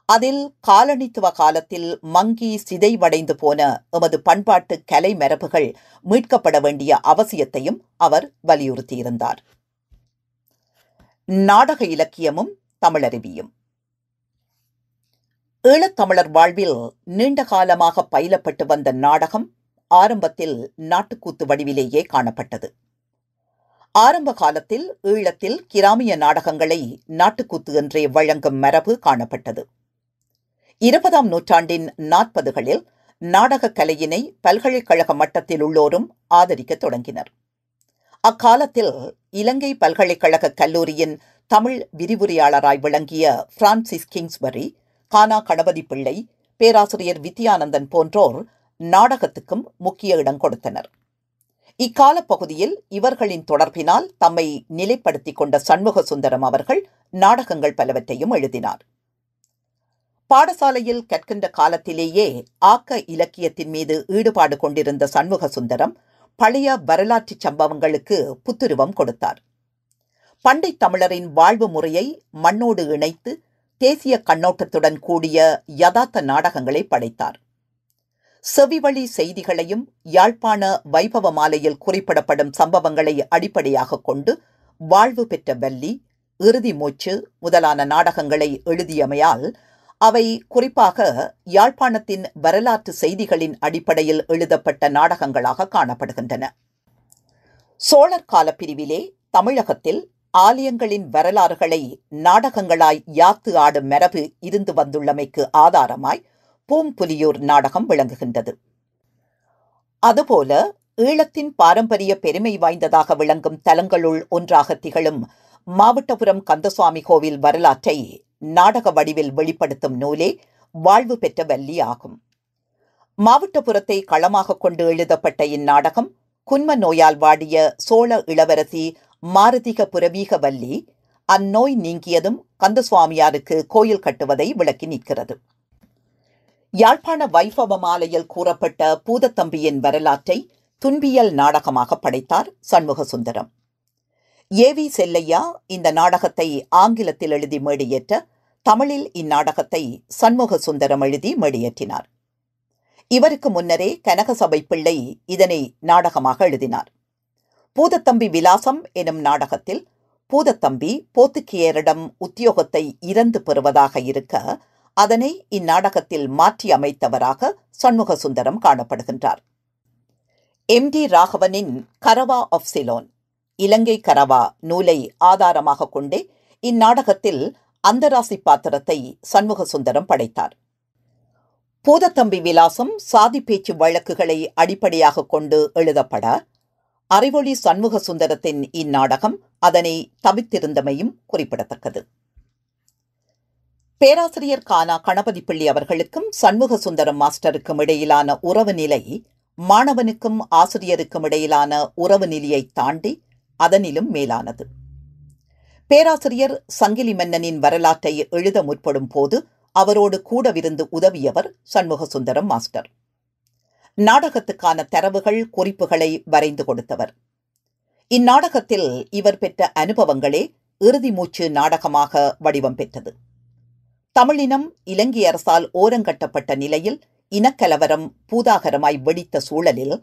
S1: அதில் காலனித்துவ காலத்தில் மங்கி சிதைவடைந்து போன எமது பண்பாட்டு கலை மரபுகள் மீட்கப்பட வேண்டிய அவசியத்தையும் அவர் வலியுறுத்தியிருந்தார். நாடக இலக்கியமும் தமிழருவியும். ஈழத்தமிழர் வாழ்வில் நீண்ட காலமாக பயிலப்பட்டு வந்த நாடகம் ஆரம்பத்தில் நாட்டுக்கூத்து வடிவிலேயே காணப்பட்டது. ஆரம்ப காலத்தில் ஈழத்தில் கிராமிய நாடகங்களை நாட்டுக்கூத்து என்றே வழங்கும் மரபு காணப்பட்டது. 20ஆம் நூற்றாண்டின் 40களில் நாடகக் கலையினை பல்கலைக்கழக மட்டத்தில் உள்ளோரும் ஆதரிக்க தொடங்கினர். அக்காலத்தில் இலங்கை பல்கலைக்கழக கல்லூரியின் தமிழ் விரிவுரையாளராய் விளங்கிய பிரான்சிஸ் கிங்ஸ்பரி, கானா கணபதி பிள்ளை, பேராசிரியர் வித்யானந்தன் போன்றோர் நாடகத்துக்கும் முக்கிய இடம் கொடுத்தனர். இக்கால பகுதியில் இவர்களின் தொடர்பினால் தம்மை நிலைப்படுத்திக் கொண்ட சண்முக சுந்தரம் அவர்கள் நாடகங்கள் பலவற்றையும் எழுதினார். பாடசாலையில் கற்கின்ற காலத்திலேயே ஆக்க இலக்கியத்தின் மீது ஈடுபாடு கொண்டிருந்த சண்முக சுந்தரம் பழைய வரலாற்று சம்பவங்களுக்கு புத்துருவம் கொடுத்தார். பண்டை தமிழரின் வாழ்வு முறையை மண்ணோடு இணைத்து தேசிய கண்ணோட்டத்துடன் கூடிய யதார்த்த நாடகங்களை படைத்தார். செவிவழி செய்திகளையும் யாழ்ப்பாண வைபவ மாலையில் குறிப்பிடப்படும் சம்பவங்களை அடிப்படையாக கொண்டு வாழ்வு பெற்ற வள்ளி, இறுதி மூச்சு முதலான நாடகங்களை எழுதியமையால் அவை குறிப்பாக யாழ்ப்பாணத்தின் வரலாற்று செய்திகளின் அடிப்படையில் எழுதப்பட்ட நாடகங்களாக காணப்படுகின்றன. சோழர் கால பிரிவிலே தமிழகத்தில் ஆலயங்களின் வரலாறுகளை நாடகங்களாய் யாத்து ஆடும் மரபு இருந்து வந்துள்ளமைக்கு ஆதாரமாய் பூம்புலியூர் நாடகம் விளங்குகின்றது. அதுபோல ஈழத்தின் பாரம்பரிய பெருமை வாய்ந்ததாக விளங்கும் தலங்களுள் ஒன்றாக திகழும் மாவட்டபுரம் கந்தசுவாமி கோவில் வரலாற்றை நாடக வடிவில் வெளிப்படுத்தும் நூலே வாழ்வு பெற்ற வள்ளி ஆகும். மாவட்டபுரத்தை களமாக கொண்டு எழுதப்பட்ட இந்நாடகம் குன்ம நோயால் வாடிய சோழ இளவரசி மாருதிக புரவீக வள்ளி அந்நோய் நீங்கியதும் கந்தசுவாமியாருக்கு கோயில் கட்டுவதை விளக்கி நிற்கிறது. யாழ்ப்பாண வைபவ மாலையில் கூறப்பட்ட பூதத்தம்பியின் வரலாற்றை துன்பியல் நாடகமாக படைத்தார் சண்முக சுந்தரம். ஏ.வி. செல்லையா இந்த நாடகத்தை ஆங்கிலத்தில் எழுதி மேடியேற்ற தமிழில் இந்நாடகத்தை சண்முக சுந்தரம் எழுதி மேடியேற்றினார். இவருக்கு முன்னரே கனகசபை பிள்ளை இதனை நாடகமாக எழுதினார். பூதத்தம்பி விலாசம் எனும் நாடகத்தில் பூதத்தம்பி போத்துக்கியரிடம் உத்தியோகத்தை இறந்து பெறுவதாக இருக்க அதனை இந்நாடகத்தில் மாற்றி அமைத்தவராக Shanmuga Sundaram காணப்படுகின்றார். MD. ராகவனின் Karava of Ceylon, இலங்கை கரவா நூலை ஆதாரமாக கொண்டே இந்நாடகத்தில் அந்தராசி பாத்திரத்தை சண்முக சுந்தரம் படைத்தார். பூதத்தம்பி விலாசம் சாதி பேச்சு வழக்குகளை அடிப்படையாக கொண்டு எழுதப்பட அறிவொளி சண்முக சுந்தரத்தின் இந்நாடகம் அதனை தவிர்த்திருந்தமையும் குறிப்பிடத்தக்கது. பேராசிரியர் கானா கணபதி பிள்ளை அவர்களுக்கும் சண்முக சுந்தரம் மாஸ்டருக்கும் இடையிலான உறவு நிலை மாணவனுக்கும் ஆசிரியருக்கும் இடையிலான உறவு நிலையை தாண்டி அதனிலும் மேலானது. பேராசிரியர் சங்கிலி மன்னனின் வரலாற்றை எழுத முற்படும் போது அவரோடு கூடவிருந்து உதவியவர் சண்முகசுந்தரம் மாஸ்டர். நாடகத்துக்கான தரவுகள் குறிப்புகளை வரைந்து கொடுத்தவர். இந்நாடகத்தில் இவர் பெற்ற அனுபவங்களே இறுதி மூச்சு நாடகமாக வடிவம் பெற்றது. தமிழினம் இலங்கை அரசால் ஓரங்கட்டப்பட்ட நிலையில் இனக்கலவரம் பூதாகரமாய் வெடித்த சூழலில்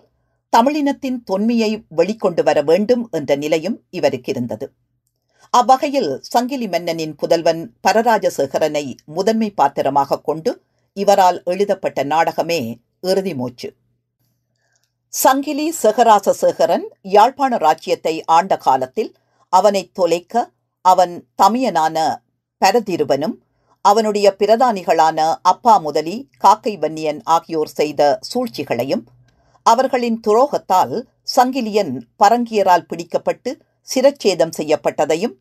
S1: தமிழினத்தின் தொன்மையை வெளிக்கொண்டு வர வேண்டும் என்ற நிலையும் இவருக்கு இருந்தது. அவ்வகையில் சங்கிலி மன்னனின் புதல்வன் பரராஜசேகரனை முதன்மை பாத்திரமாக கொண்டு இவரால் எழுதப்பட்ட நாடகமே இறுதி மூச்சு. சங்கிலி சேகராசசேகரன் யாழ்ப்பாண ராஜ்யத்தை ஆண்ட காலத்தில் அவனை தொலைக்க அவன் தமையனான பரதிருவனும் அவனுடைய பிரதானிகளான அப்பா முதலி காக்கை வன்னியன் ஆகியோர் செய்த சூழ்ச்சிகளையும் அவர்களின் துரோகத்தால் சங்கிலியன் பரங்கியரால் பிடிக்கப்பட்டு சிரச்சேதம் செய்யப்பட்டதையும்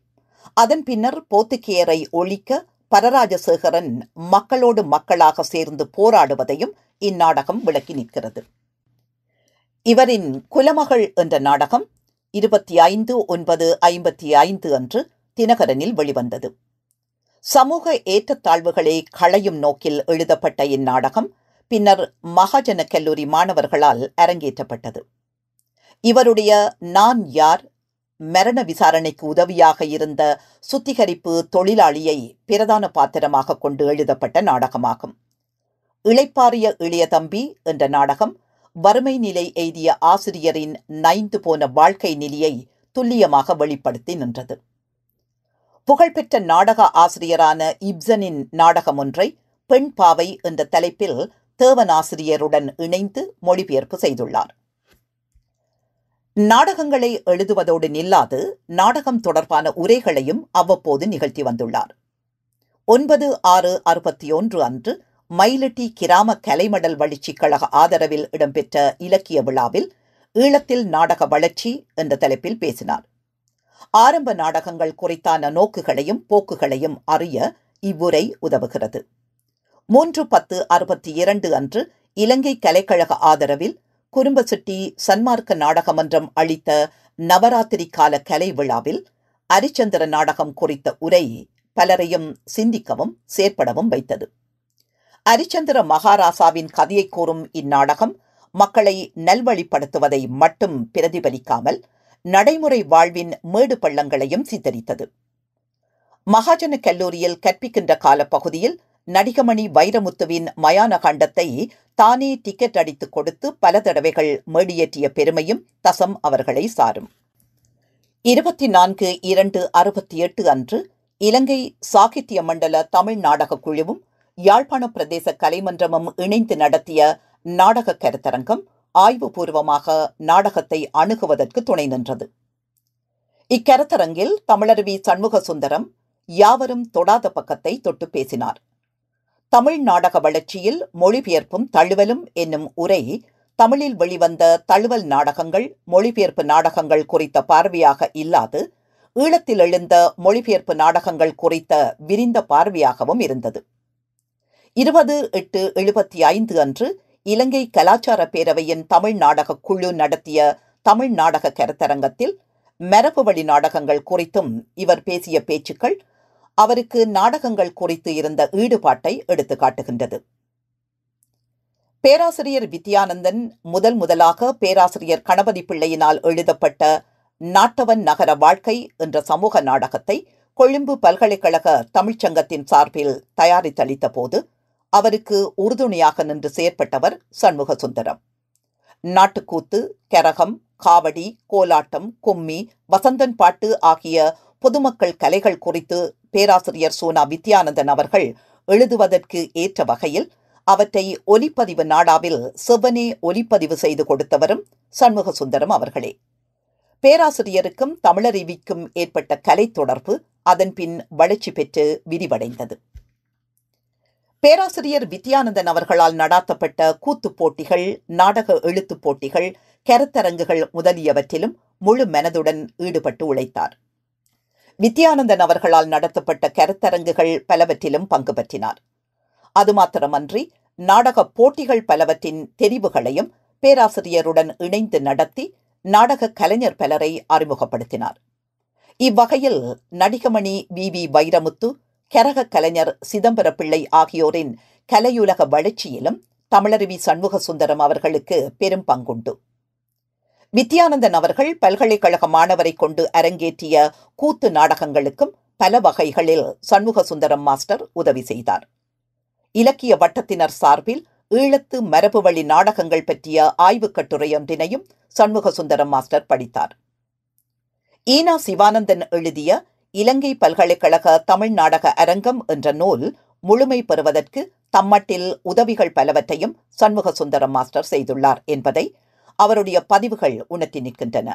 S1: அதன் பின்னர் போத்துக்கேயரை ஒழிக்க பரராஜசேகரன் மக்களோடு மக்களாக சேர்ந்து போராடுவதையும் இந்நாடகம் விளக்கி நிற்கிறது. இவரின் குலமகள் என்ற நாடகம் 25/9/55 அன்று தினகரனில் வெளிவந்தது. சமூக ஏற்றத்தாழ்வுகளை களையும் நோக்கில் எழுதப்பட்ட இந்நாடகம் பின்னர் மகாஜன கல்லூரி மாணவர்களால் அரங்கேற்றப்பட்டது. இவருடைய நான் யார், மரண விசாரணைக்கு உதவியாக இருந்த சுத்திகரிப்பு தொழிலாளியை பிரதான பாத்திரமாக கொண்டு எழுதப்பட்ட நாடகமாகும். இளைப்பாறிய இளைய தம்பி என்ற நாடகம் வறுமை நிலை எய்திய ஆசிரியரின் நைந்து போன வாழ்க்கை நிலையை துல்லியமாக வெளிப்படுத்தி நின்றது. புகழ்பெற்ற நாடக ஆசிரியரான இப்சனின் நாடகம் ஒன்றை பெண் பாவை என்ற தலைப்பில் தேவனாசிரியருடன் இணைந்து மொழிபெயர்ப்பு செய்துள்ளார். நாடகங்களை எழுதுவதோடு நில்லாது நாடகம் தொடர்பான உரைகளையும் அவ்வப்போது நிகழ்த்தி வந்துள்ளார். 9/6/61 அன்று மயிலட்டி கிராம கலைமடல் வளர்ச்சி கழக ஆதரவில் இடம்பெற்ற இலக்கிய விழாவில் ஈழத்தில் நாடக வளர்ச்சி என்ற தலைப்பில் பேசினார். ஆரம்ப நாடகங்கள் குறித்தான நோக்குகளையும் போக்குகளையும் அறிய இவ்வுரை உதவுகிறது. 3/10/62 அன்று இலங்கை கலைக்கழக ஆதரவில் குறும்பசிட்டி சன்மார்க்க நாடக மன்றம் அளித்த நவராத்திரி கால கலை விழாவில் அரிச்சந்திர நாடகம் குறித்த உரை பலரையும் சிந்திக்கவும் செயற்படவும் வைத்தது. அரிச்சந்திர மகாராசாவின் கதையை கூறும் இந்நாடகம் மக்களை நல்வழிப்படுத்துவதை மட்டும் பிரதிபலிக்காமல் நடைமுறை வாழ்வின் மேடு பள்ளங்களையும் சித்தரித்தது. மகாஜன கல்லூரியில் கற்பிக்கின்ற காலப்பகுதியில் நடிகமணி வைரமுத்துவின் மயான காண்டத்தை தானே டிக்கெட் அடித்து கொடுத்து பல தடவைகள் மேடியேற்றிய பெருமையும் தசம் அவர்களை சாரும். 24/2/68 அன்று இலங்கை சாகித்ய மண்டல தமிழ் நாடக குழுவும் யாழ்ப்பாண பிரதேச கலைமன்றமும் இணைந்து நடத்திய நாடக கருத்தரங்கம் ஆய்வுபூர்வமாக நாடகத்தை அணுகுவதற்கு துணை நின்றது. இக்கருத்தரங்கில் தமிழருவி சண்முகசுந்தரம் யாவரும் தொடாத பக்கத்தை தொட்டு பேசினார். தமிழ் நாடக வளர்ச்சியில் மொழிபெயர்ப்பும் தழுவலும் என்னும் உரை தமிழில் வெளிவந்த தழுவல் நாடகங்கள் மொழிபெயர்ப்பு நாடகங்கள் குறித்த பார்வையாக இல்லாது ஈழத்தில் எழுந்த மொழிபெயர்ப்பு நாடகங்கள் குறித்த விரிந்த பார்வையாகவும் இருந்தது. 20/8/75 அன்று இலங்கை கலாச்சார பேரவையின் தமிழ் நாடக குழு நடத்திய தமிழ் நாடக கருத்தரங்கத்தில் மரபு வழி நாடகங்கள் குறித்தும் இவர் பேசிய பேச்சுக்கள் அவருக்கு நாடகங்கள் குறித்து இருந்த ஈடுபாட்டை எடுத்து காட்டுகின்றது. பேராசிரியர் வித்யானந்தன் முதலாக பேராசிரியர் கணபதி பிள்ளையினால் எழுதப்பட்ட நாட்டவன் நகர வாழ்க்கை என்ற சமூக நாடகத்தை கொழும்பு பல்கலைக்கழக தமிழ்ச்சங்கத்தின் சார்பில் தயாரித்தளித்த போது அவருக்கு உறுதுணையாக நின்று செயற்பட்டவர் சண்முகசுந்தரம். நாட்டுக்கூத்து, கரகம், காவடி, கோலாட்டம், கும்மி, வசந்தன் பாட்டு ஆகிய பொதுமக்கள் கலைகள் குறித்து பேராசிரியர் சோனா வித்யானந்தன் அவர்கள் எழுதுவதற்கு ஏற்ற வகையில் அவற்றை ஒலிப்பதிவு நாடாவில் செவ்வனே ஒலிப்பதிவு செய்து கொடுத்தவரும் சண்முகசுந்தரம் அவர்களே. பேராசிரியருக்கும் தமிழருவிக்கும் ஏற்பட்ட கலை தொடர்பு அதன் பின் வளர்ச்சி பெற்று விரிவடைந்தது. பேராசிரியர் வித்யானந்தன் அவர்களால் நடாத்தப்பட்ட கூத்துப் போட்டிகள், நாடக எழுத்துப் போட்டிகள், கருத்தரங்குகள் முதலியவற்றிலும் முழு மனதுடன் ஈடுபட்டு உழைத்தார். வித்யானந்தன் அவர்களால் நடத்தப்பட்ட கருத்தரங்குகள் பலவற்றிலும் பங்கு பற்றினார். அது மாத்திரமன்றி நாடக போட்டிகள் பலவற்றின் தெரிவுகளையும் பேராசிரியருடன் இணைந்து நடத்தி நாடக கலைஞர் பலரை அறிமுகப்படுத்தினார். இவ்வகையில் நடிகமணி வி வைரமுத்து, கரக கலைஞர் சிதம்பர பிள்ளை ஆகியோரின் கலையுலக வளர்ச்சியிலும் தமிழருவி சண்முக சுந்தரம் அவர்களுக்கு பெரும் பங்குண்டு. வித்யானந்தன் அவர்கள் பல்கலைக்கழக மாணவரை கொண்டு அரங்கேற்றிய கூத்து நாடகங்களுக்கும் பல வகைகளில் சண்முக சுந்தரம் மாஸ்டர் உதவி செய்தார். இலக்கிய வட்டத்தினர் சார்பில் ஈழத்து மரபு வழி நாடகங்கள் பற்றிய ஆய்வுக் கட்டுரையொன்றினையும் சண்முக சுந்தரம் மாஸ்டர் படித்தார். ஈனா சிவானந்தன் எழுதிய இலங்கை பல்கலைக்கழக தமிழ் நாடக அரங்கம் என்ற நூல் முழுமை பெறுவதற்கு தம்மட்டில் உதவிகள் பலவற்றையும் சண்முக சுந்தரம் மாஸ்டர் செய்துள்ளார் என்பதை அவருடைய பதிவுகள் உணர்த்தி நிற்கின்றன.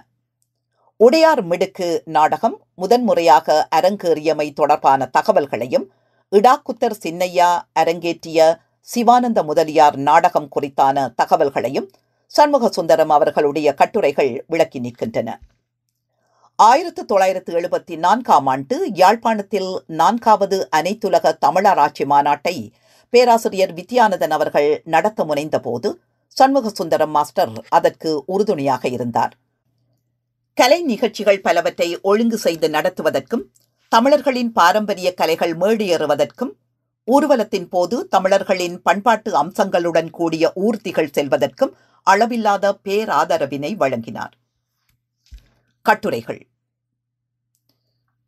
S1: உடையார் மிடுக்கு நாடகம் முதன்முறையாக அரங்கேறியமை தொடர்பான தகவல்களையும், இடாக்குத்தர் சின்னையா அரங்கேற்றிய சிவானந்த முதலியார் நாடகம் குறித்தான தகவல்களையும் சண்முக சுந்தரம் அவர்களுடைய கட்டுரைகள் விளக்கி நிற்கின்றன. 1974ஆம் ஆண்டு யாழ்ப்பாணத்தில் 4வது அனைத்துலக தமிழராட்சி மாநாட்டை பேராசிரியர் வித்யானந்தன் அவர்கள் நடத்த முனைந்த போது சண்முக சுந்தரம் மாஸ்டர் அதற்கு உறுதுணையாக இருந்தார். கலை நிகழ்ச்சிகள் பலவற்றை ஒழுங்கு செய்து நடத்துவதற்கும், தமிழர்களின் பாரம்பரிய கலைகள் மேடியேறுவதற்கும், ஊர்வலத்தின் போது தமிழர்களின் பண்பாட்டு அம்சங்களுடன் கூடிய ஊர்திகள் செல்வதற்கும் அளவில்லாத பேராதரவினை வழங்கினார். கட்டுரைகள்.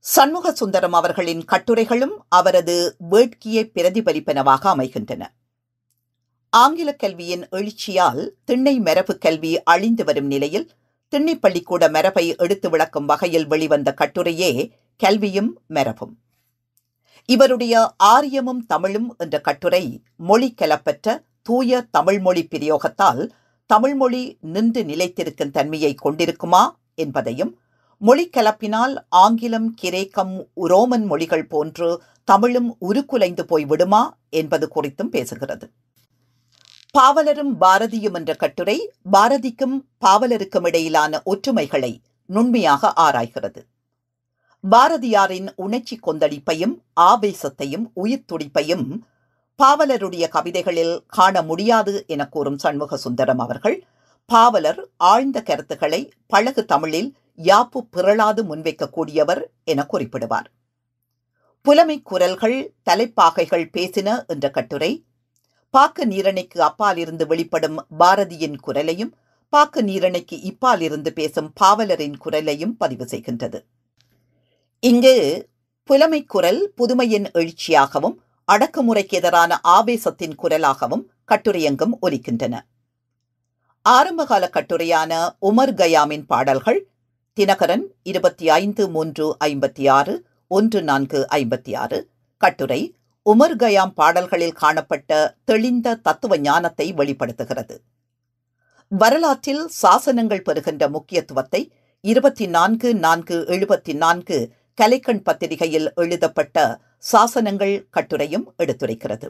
S1: சண்முக சுந்தரம் அவர்களின் கட்டுரைகளும் அவரது வேட்கையை பிரதிபலிப்பனவாக அமைகின்றன. ஆங்கில கல்வியின் எழுச்சியால் திண்ணை மரபு கல்வி அழிந்து வரும் நிலையில் திண்ணைப்பள்ளிக்கூட மரபை எடுத்து விளக்கும் வகையில் வெளிவந்த கட்டுரையே கல்வியும் மரபும். இவருடைய ஆரியமும் தமிழும் என்ற கட்டுரை மொழி கலப்பற்ற தூய தமிழ்மொழி பிரயோகத்தால் தமிழ்மொழி நின்று நிலைத்திருக்கும் தன்மையை கொண்டிருக்குமா என்பதையும், மொழி கலப்பினால் ஆங்கிலம், கிரேக்கம், உரோமன் மொழிகள் போன்று தமிழும் உருக்குலைந்து போய் விடுமா என்பது குறித்தும் பேசுகிறது. பாவலரும் பாரதியும் என்ற கட்டுரை பாரதிக்கும் பாவலருக்கும் இடையிலான ஒற்றுமைகளை நுண்மையாக ஆராய்கிறது. பாரதியாரின் உணர்ச்சி கொந்தளிப்பையும் ஆவேசத்தையும் உயிர் துடிப்பையும் பாவலருடைய கவிதைகளில் காண முடியாது என கூறும் சண்முக சுந்தரம் அவர்கள், பாவலர் ஆழ்ந்த கருத்துக்களை பழகு தமிழில் யாப்பு பிறளாது முன்வைக்கக்கூடியவர் என குறிப்பிடுவார். புலமை குரல்கள் தலைப்பாகைகள் பேசின என்ற கட்டுரை பாக்கு நீரணைக்கு அப்பால் இருந்து வெளிப்படும் பாரதியின் குரலையும், பாக்கு நீரணைக்கு இப்பால் இருந்து பேசும் பாவலரின் குரலையும் பதிவு செய்கின்றது. இங்கு புலமை குரல் புதுமையின் எழுச்சியாகவும், அடக்குமுறைக்கு எதிரான ஆவேசத்தின் குரலாகவும் கட்டுரையெங்கும் ஒலிக்கின்றன. ஆரம்பகால கட்டுரையான உமர் கயாமின் பாடல்கள் தினகரன் 25/3/56, 14/56 கட்டுரை உமர் கயாம் பாடல்களில் காணப்பட்ட தெளிந்த தத்துவ ஞானத்தை வெளிப்படுத்துகிறது. வரலாற்றில் சாசனங்கள் பெறுகின்ற முக்கியத்துவத்தை 24/4/74 கலைக்கண் பத்திரிகையில் எழுதப்பட்ட சாசனங்கள் கட்டுரையும் எடுத்துரைக்கிறது.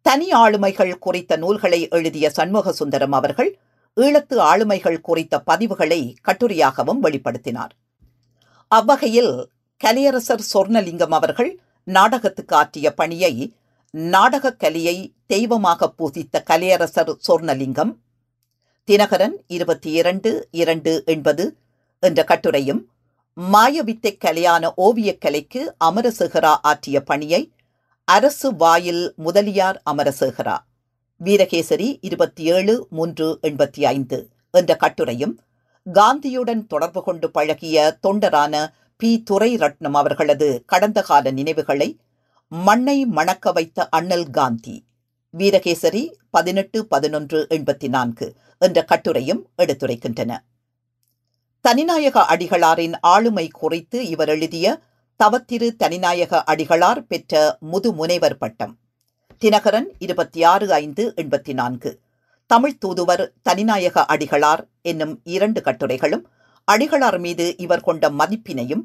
S1: தனி ஆளுமைகள் குறித்த நூல்களை எழுதிய சண்முக சுந்தரம் அவர்கள் ஈழத்து ஆளுமைகள் குறித்த பதிவுகளை கட்டுரையாகவும் வெளிப்படுத்தினார். அவ்வகையில் கலையரசர் சொர்ணலிங்கம் அவர்கள் நாடகத்துக்கு ஆற்றிய பணியை நாடகக் கலையை தெய்வமாக பூசித்த கலையரசர் சொர்ணலிங்கம் தினகரன் 22/2/80 என்ற கட்டுரையும், மாயவித்தை கலையான ஓவியக்கலைக்கு அமரசேகரா ஆற்றிய பணியை அரசு வாயில் முதலியார் அமரசேகரா வீரகேசரி 27/3/85 என்ற கட்டுரையும், காந்தியுடன் தொடர்பு கொண்டு பழகிய தொண்டரான பி. துரைரட்னம் அவர்களது கடந்த கால நினைவுகளை மண்ணை மணக்க வைத்த அண்ணல் காந்தி வீரகேசரி 18/11/84 என்ற கட்டுரையும் எடுத்துரைக்கின்றன. தனிநாயக அடிகளாரின் ஆளுமை குறித்து இவர் எழுதிய தவத்திரு தனிநாயக அடிகளார் பெற்ற முதுமுனைவர் பட்டம் தினகரன் 26/5/84 தமிழ் தூதுவர் தனிநாயக அடிகளார் என்னும் 2 கட்டுரைகளும் அடிகளார் மீது இவர் கொண்ட மதிப்பினையும்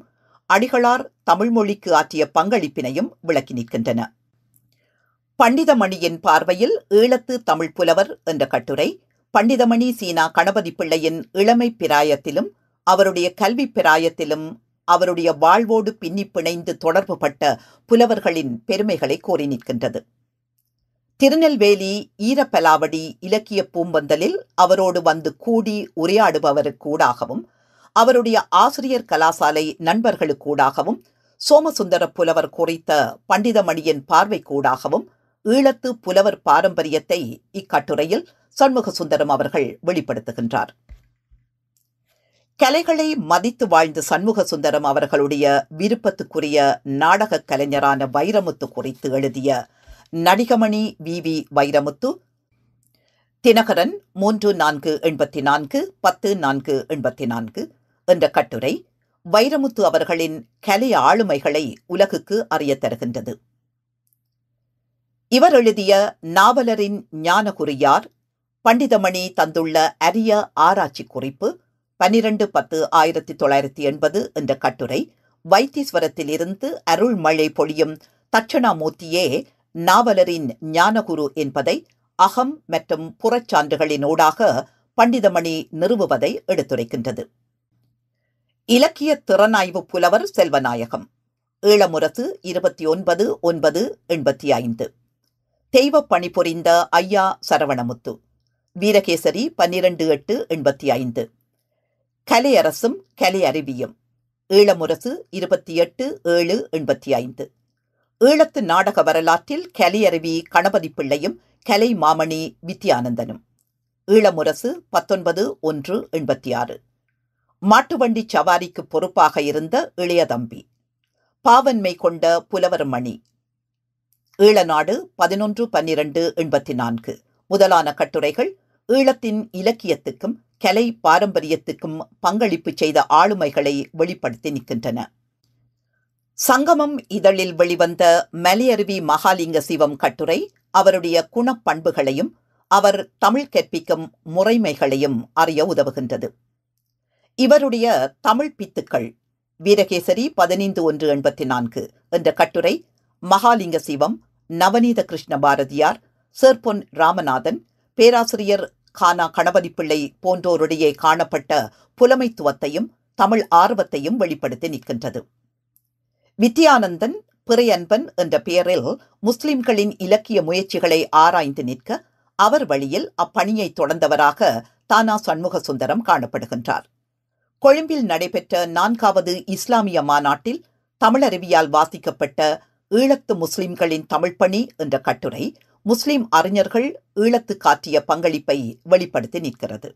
S1: அடிகளார் தமிழ்மொழிக்கு ஆற்றிய பங்களிப்பினையும் விளக்கி நிற்கின்றன. பண்டிதமணியின் பார்வையில் ஈழத்து தமிழ் புலவர் என்ற கட்டுரை பண்டிதமணி சீனா கணபதி பிள்ளையின் இளமை பிராயத்திலும் அவருடைய கல்வி பிராயத்திலும் அவருடைய வாழ்வோடு பின்னி பிணைந்து தொடர்புபட்ட புலவர்களின் பெருமைகளை கோரி நிற்கின்றது. திருநெல்வேலி ஈரப்பலாவடி இலக்கிய பூம்பந்தலில் அவரோடு வந்து கூடி உரையாடுபவருக்கூடாகவும் அவருடைய ஆசிரியர் கலாசாலை நண்பர்களுக்கூடாகவும் சோமசுந்தர புலவர் குறித்த பண்டிதமணியின் பார்வைக்கூடாகவும் ஈழத்து புலவர் பாரம்பரியத்தை இக்கட்டுரையில் சண்முகசுந்தரம் அவர்கள் வெளிப்படுத்துகின்றார். கலைகளை மதித்து வாழ்ந்த சண்முகசுந்தரம் அவர்களுடைய விருப்பத்துக்குரிய நாடகக் கலைஞரான வைரமுத்து குறித்து எழுதிய நடிகமணி வி. வைரமுத்து, தினகரன் 3/4/84, 10/4/84 என்ற கட்டுரை வைரமுத்து அவர்களின் கலை ஆளுமைகளை உலகுக்கு அறிய தருகின்றது. இவர் எழுதிய நாவலரின் ஞானகுறியார், பண்டிதமணி தந்துள்ள அரிய ஆராய்ச்சி குறிப்பு 12/10/1980 என்ற கட்டுரை வைத்தீஸ்வரத்திலிருந்து அருள்மழை பொழியும் தட்சணாமூர்த்தியே நாவலரின் ஞானகுரு என்பதை அகம் மற்றும் புறச்சான்றுகளினூடாக பண்டிதமணி நிறுவுவதை எடுத்துரைக்கின்றது. இலக்கிய திறனாய்வு புலவர் செல்வநாயகம், ஈழமுரசு 29/9/85. தெய்வ பணிபுரிந்த ஐயா சரவணமுத்து, வீரகேசரி 12/8/85. கலையரசும் கலை அறிவியும், ஈழமுரசு 28/7/85. ஈழத்து நாடக வரலாற்றில் கலையருவி கணபதி பிள்ளையும் கலை மாமணி வித்யானந்தனும், ஈழமுரசு 19/1/86. மாட்டுவண்டி சவாரிக்கு பொறுப்பாக இருந்த இளையதம்பி, பாவன்மை கொண்ட புலவர் மணி, ஈழநாடு 11/12/84 முதலான கட்டுரைகள் ஈழத்தின் இலக்கியத்துக்கும் கலை பாரம்பரியத்துக்கும் பங்களிப்பு செய்த ஆளுமைகளை வெளிப்படுத்தி நிற்கின்றன. சங்கமம் இதழில் வெளிவந்த மலையருவி மகாலிங்க சிவம் கட்டுரை அவருடைய குணப்பண்புகளையும் அவர் தமிழ் கற்பிக்கும் முறைமைகளையும் அறிய உதவுகின்றது. இவருடைய தமிழ் பித்துக்கள், வீரகேசரி 15/1/84 என்ற கட்டுரை மகாலிங்க சிவம், நவநீத கிருஷ்ண பாரதியார், சேர்பொன் ராமநாதன், பேராசிரியர் கானா கணபதி பிள்ளை போன்றோருடைய காணப்பட்ட புலமைத்துவத்தையும் தமிழ் ஆர்வத்தையும் வெளிப்படுத்தி நிற்கின்றது. வித்யானந்தன் பிறையன்பன் என்ற பெயரில் முஸ்லிம்களின் இலக்கிய முயற்சிகளை ஆராய்ந்து நிற்க அவர் வழியில் அப்பணியை தொடர்ந்தவராக தானா சண்முகசுந்தரம் காணப்படுகின்றார். கொழும்பில் நடைபெற்ற 4வது இஸ்லாமிய மாநாட்டில் தமிழருவியால் வாசிக்கப்பட்ட ஈழத்து முஸ்லிம்களின் தமிழ்ப்பணி என்ற கட்டுரை முஸ்லிம் அறிஞர்கள் ஈழத்து காட்டிய பங்களிப்பை வெளிப்படுத்தி நிற்கிறது.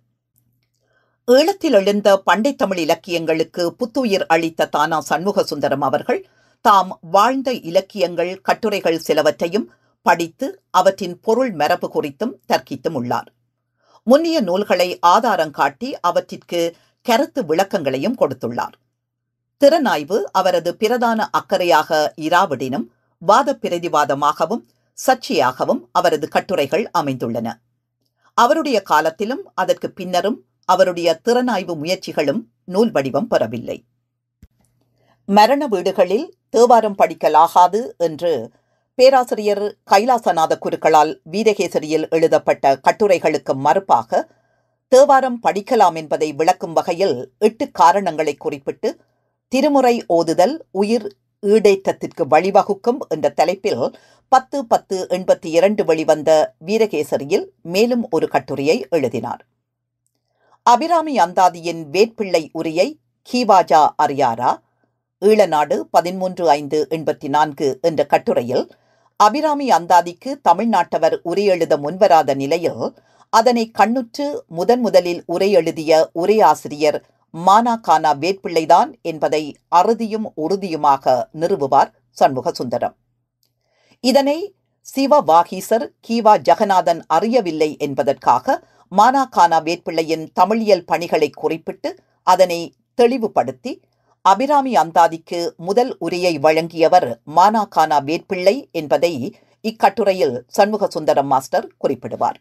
S1: ஈழத்தில் எழுந்த பண்டை தமிழ் இலக்கியங்களுக்கு புத்துயிர் அளித்த தானா சண்முகசுந்தரம் அவர்கள் தாம் வாழ்ந்த இலக்கியங்கள் கட்டுரைகள் சிலவற்றையும் படித்து அவற்றின் பொருள் மரபு குறித்தும் தர்க்கித்தும் உள்ளார். முன்னிய நூல்களை ஆதாரம் காட்டி அவற்றிற்கு கருத்து விளக்கங்களையும் கொடுத்துள்ளார். திறனாய்வு அவரது பிரதான அக்கறையாக இராவிடினும் வாத பிரதிவாதமாகவும் சர்ச்சையாகவும் அவரது கட்டுரைகள் அமைந்துள்ளன. அவருடைய காலத்திலும் அதற்கு பின்னரும் அவருடைய திறனாய்வு முயற்சிகளும் நூல் வடிவம் பெறவில்லை. மரண வீடுகளில் தேவாரம் படிக்கலாகாது என்று பேராசிரியர் கைலாசநாத குருக்களால் வீரகேசரியில் எழுதப்பட்ட கட்டுரைகளுக்கு மறுப்பாக தேவாரம் படிக்கலாம் என்பதை விளக்கும் வகையில் 8 காரணங்களை குறிப்பிட்டு திருமுறை ஓதுதல் உயிர் ஈடேற்றத்திற்கு வழிவகுக்கும் என்ற தலைப்பில் 10/10/82 வெளிவந்த வீரகேசரியில் மேலும் ஒரு கட்டுரையை எழுதினார். அபிராமி அந்தாதியின் வேட்பிள்ளை உரையை கீவாஜா அறியாரா, ஈழநாடு 13/5/84 என்ற கட்டுரையில் அபிராமி அந்தாதிக்கு தமிழ்நாட்டவர் உரை எழுத முன்வராத நிலையில் அதனை கண்ணுற்று முதலில் உரை எழுதிய உரையாசிரியர் மானா கானா வேட்பிள்ளைதான் என்பதை அறுதியும் உறுதியுமாக நிறுவுவார் சண்முகசுந்தரம். இதனை சிவவாகீசர் கீவா ஜெகநாதன் அறியவில்லை என்பதற்காக மானா கானா வேட்பிள்ளையின் தமிழியல் பணிகளை குறிப்பிட்டு அதனை தெளிவுபடுத்தி அபிராமி அந்தாதிக்கு முதல் உரையை வழங்கியவர் மானா கானா வேட்பிள்ளை என்பதை இக்கட்டுரையில் சண்முகசுந்தரம் மாஸ்டர் குறிப்பிடுவார்.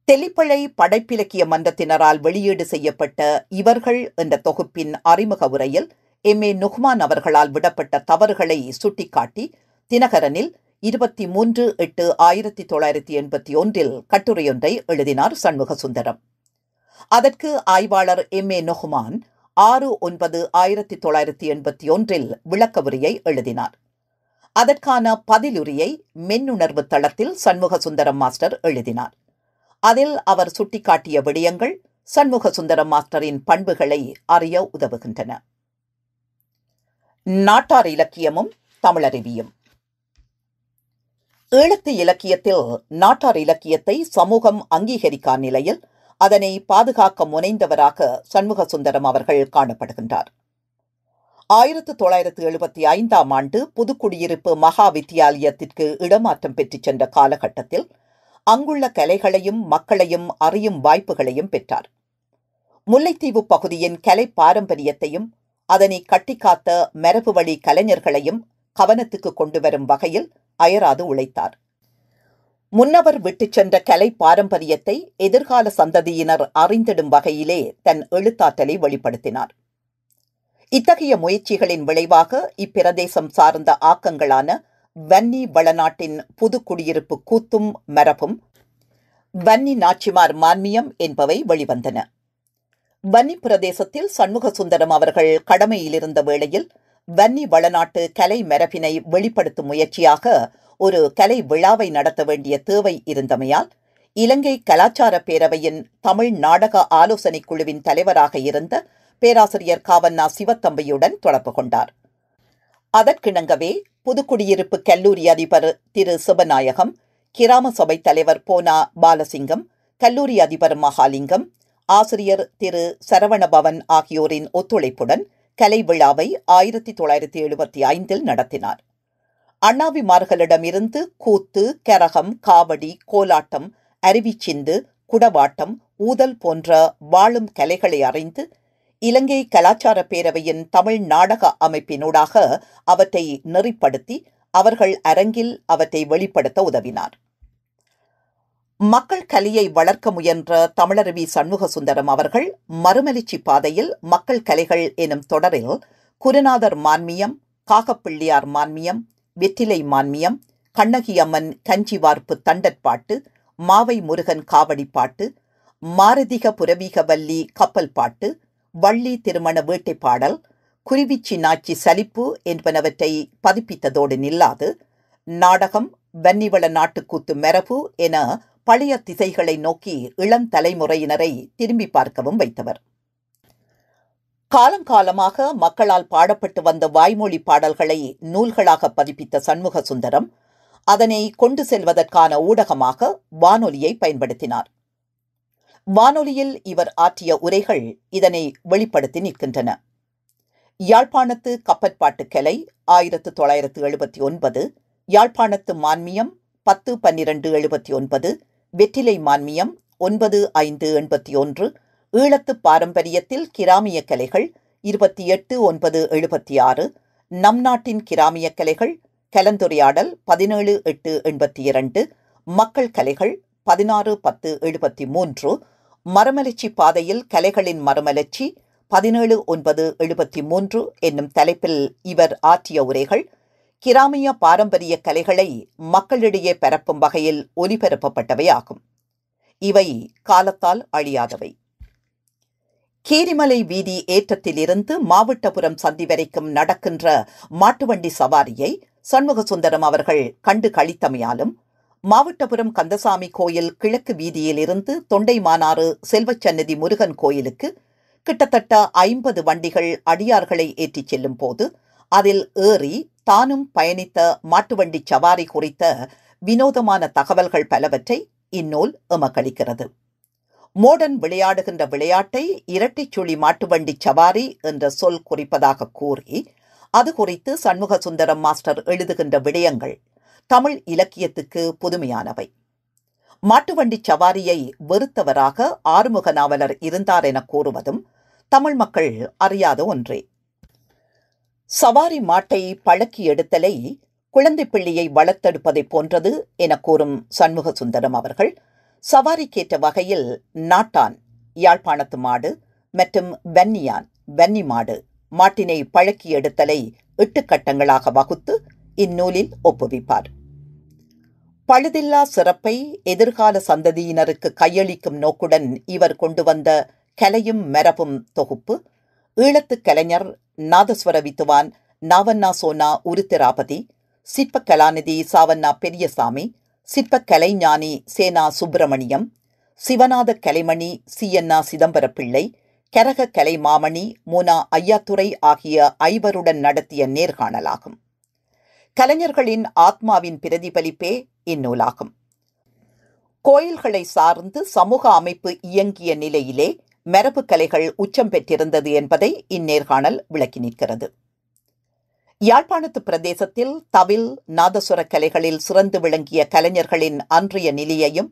S1: தெல்லிப்பளை படைப்பிலக்கிய மன்றத்தினரால் வெளியீடு செய்யப்பட்ட இவர்கள் என்ற தொகுப்பின் அறிமுக உரையில் M.A. நுஹ்மான் அவர்களால் விடப்பட்ட தவறுகளை சுட்டிக்காட்டி தினகரனில் 23/8/1981 கட்டுரையொன்றை எழுதினார் சண்முகசுந்தரம். அதற்கு ஆய்வாளர் M.A. நுஹ்மான் 6/9/1981 விளக்க உரையை எழுதினார். அதற்கான பதிலுரையை மென்னுணர்வு தளத்தில் சண்முக சுந்தரம் மாஸ்டர் எழுதினார். அதில் அவர் சுட்டிக்காட்டிய விடயங்கள் சண்முக சுந்தரம் மாஸ்டரின் பண்புகளை அறிய உதவுகின்றன. நாட்டார் இலக்கியமும் தமிழருவியும். ஈழத்து இலக்கியத்தில் நாட்டார் இலக்கியத்தை சமூகம் அங்கீகரிக்கா நிலையில் அதனை பாதுகாக்க முனைந்தவராக சண்முக சுந்தரம் அவர்கள் காணப்படுகின்றார். 1975ஆம் ஆண்டு புதுக்குடியிருப்பு மகா வித்தியாலயத்திற்கு இடமாற்றம் பெற்றுச் சென்ற காலகட்டத்தில் அங்குள்ள கலைகளையும் மக்களையும் அறியும் வாய்ப்புகளையும் பெற்றார். முல்லைத்தீவு பகுதியின் கலை பாரம்பரியத்தையும் அதனை கட்டிக்காத்த மரபு வழி கலைஞர்களையும் கவனத்துக்கு கொண்டு வரும் வகையில் அயராது உழைத்தார். முன்னவர் விட்டுச் சென்ற கலை பாரம்பரியத்தை எதிர்கால சந்ததியினர் அறிந்திடும் வகையிலே தன் எழுத்தாற்றலை வெளிப்படுத்தினார். இத்தகைய முயற்சிகளின் விளைவாக இப்பிரதேசம் சார்ந்த ஆக்கங்களான வன்னி வளநாட்டின் புதுக்குடியிருப்பு கூத்தும் மரபும், வன்னி நாச்சிமார் மான்மியம் என்பவை வெளிவந்தன. வன்னி பிரதேசத்தில் சண்முக சுந்தரம் அவர்கள் கடமையிலிருந்த வேளையில் வன்னி வளநாட்டு கலை மரபினை வெளிப்படுத்தும் முயற்சியாக ஒரு கலை விழாவை நடத்த வேண்டிய தேவை இருந்தமையால் இலங்கை கலாச்சார பேரவையின் தமிழ் நாடக ஆலோசனைக் குழுவின் தலைவராக இருந்த பேராசிரியர் காவண்ணா சிவத்தம்பியுடன் தொடர்பு கொண்டார். அதற்கிணங்கவே புதுக்குடியிருப்பு கல்லூரி அதிபர் திரு சிவநாயகம், கிராம சபை தலைவர் போனா பாலசிங்கம், கல்லூரி அதிபர் மகாலிங்கம், ஆசிரியர் திரு சரவணபவன் ஆகியோரின் ஒத்துழைப்புடன் கலை விழாவை 1975 நடத்தினார். அண்ணாவிமார்களிடமிருந்து கூத்து, கரகம், காவடி, கோலாட்டம், அருவிச்சிந்து, குடவாட்டம், ஊதல் போன்ற வாழும் கலைகளை அறிந்து இலங்கை கலாச்சார பேரவையின் தமிழ் நாடக அமைப்பினூடாக அவற்றை நெறிப்படுத்தி அவர்கள் அரங்கில் அவற்றை வெளிப்படுத்த உதவினார். மக்கள் கலையை வளர்க்க முயன்ற தமிழருவி சண்முக சுந்தரம் அவர்கள் மறுமலர்ச்சி பாதையில் மக்கள் கலைகள் எனும் தொடரில் குருநாதர் மான்மியம், காகப்பிள்ளையார் மான்மியம், வெற்றிலை மான்மியம், கண்ணகி அம்மன் கஞ்சி வார்ப்பு தண்டற்பாட்டு, மாவை முருகன் காவடி பாட்டு, மாரதிக புரவிக வள்ளி கப்பல் பாட்டு, வள்ளி திருமண வேட்டை பாடல், குருவிச்சி நாச்சி சலிப்பு என்பனவற்றை பதிப்பித்ததோடு நில்லாது நாடகம், வன்னிவள நாட்டுக்கூத்து மரபு என பழைய திசைகளை நோக்கி இளம் தலைமுறையினரை திரும்பி பார்க்கவும் வைத்தவர். காலங்காலமாக மக்களால் பாடப்பட்டு வந்த வாய்மொழி பாடல்களை நூல்களாக பதிப்பித்த சண்முக சுந்தரம் அதனை கொண்டு செல்வதற்கான ஊடகமாக வானொலியை பயன்படுத்தினார். வானொலியில் இவர் ஆற்றிய உரைகள் இதனை வெளிப்படுத்தி நிற்கின்றன. யாழ்ப்பாணத்து கப்பற்பாட்டு கலை 1979, யாழ்ப்பாணத்து மான்மியம் 10-12-79, வெற்றிலை மான்மியம் 9-5-81, ஈழத்து பாரம்பரியத்தில் கிராமிய கலைகள் 28-9-76, நம் நாட்டின் கிராமிய கலைகள், கலந்துரையாடல் 17-8-82, மக்கள் கலைகள் 16-10-73, மறுமலர்ச்சி பாதையில் கலைகளின் மறுமலர்ச்சி 17-9-73 என்னும் தலைப்பில் இவர் ஆற்றிய உரைகள் கிராமிய பாரம்பரிய கலைகளை மக்களிடையே பரப்பும் வகையில் ஒலிபரப்பப்பட்டவை ஆகும். இவை காலத்தால் அழியாதவை. கீரிமலை வீதி ஏற்றத்திலிருந்து மாவட்டபுரம் சந்தி வரைக்கும் நடக்கின்ற மாட்டுவண்டி சவாரியை சண்முக சுந்தரம் அவர்கள் கண்டு களித்தமையாலும் மாவட்டபுரம் கந்தசாமி கோயில் கிழக்கு வீதியில் இருந்து தொண்டைமானாறு செல்வச்சன்னதி முருகன் கோயிலுக்கு கிட்டத்தட்ட 50 வண்டிகள் அடியார்களை ஏற்றிச் செல்லும் போது அதில் ஏறி தானும் பயணித்த மாட்டுவண்டி சவாரி குறித்த வினோதமான தகவல்கள் பலவற்றை இந்நூல் எமக்களிக்கிறது. மோடன் விளையாடுகின்ற விளையாட்டை இரட்டைச் சுழி மாட்டுவண்டி சவாரி என்ற சொல் குறிப்பதாக கூறி அது குறித்து சண்முக சுந்தரம் மாஸ்டர் எழுதுகின்ற விடயங்கள் தமிழ் இலக்கியத்துக்கு புதுமையானவை. மாட்டுவண்டி சவாரியை வெறுத்தவராக ஆறுமுக நாவலர் இருந்தார் என கூறுவதும் தமிழ் மக்கள் அறியாத ஒன்றே. சவாரி மாட்டை பழக்கி எடுத்தலை குழந்தை பிள்ளையை வளர்த்தெடுப்பதை போன்றது என கூறும் சண்முக சுந்தரம் அவர்கள் சவாரிக்கேற்ற வகையில் நாட்டான், யாழ்ப்பாணத்து மாடு மற்றும் வன்னியான், வன்னி மாடு மாட்டினை பழக்கி எடுத்தலை 8 கட்டங்களாக வகுத்து இந்நூலில் ஒப்புவிப்பார். பழுதில்லா சிறப்பை எதிர்கால சந்ததியினருக்கு கையளிக்கும் நோக்குடன் இவர் கொண்டு வந்த கலையும் மரபும் தொகுப்பு ஈழத்து கலைஞர் நாதஸ்வர வித்துவான் நாவண்ணா சோனா உருத்திராபதி, சிற்ப கலாநிதி சாவண்ணா பெரியசாமி, சிற்ப கலைஞானி சேனா சுப்பிரமணியம், சிவநாத கலைமணி சியன்னா சிதம்பரப்பிள்ளை, கரக கலை மாமணி மூனா ஐயாத்துரை ஆகிய ஐவருடன் நடத்திய நேர்காணலாகும். கலைஞர்களின் ஆத்மாவின் பிரதிபலிப்பே இந்நூலாகும். கோயில்களை சார்ந்து சமூக அமைப்பு இயங்கிய நிலையிலே மரபு கலைகள் உச்சம் பெற்றிருந்தது என்பதை இந்நேர்காணல் விளக்கி நிற்கிறது. யாழ்ப்பாணத்து பிரதேசத்தில் தவில், நாதசுர கலைகளில் சிறந்து விளங்கிய கலைஞர்களின் அன்றைய நிலையையும்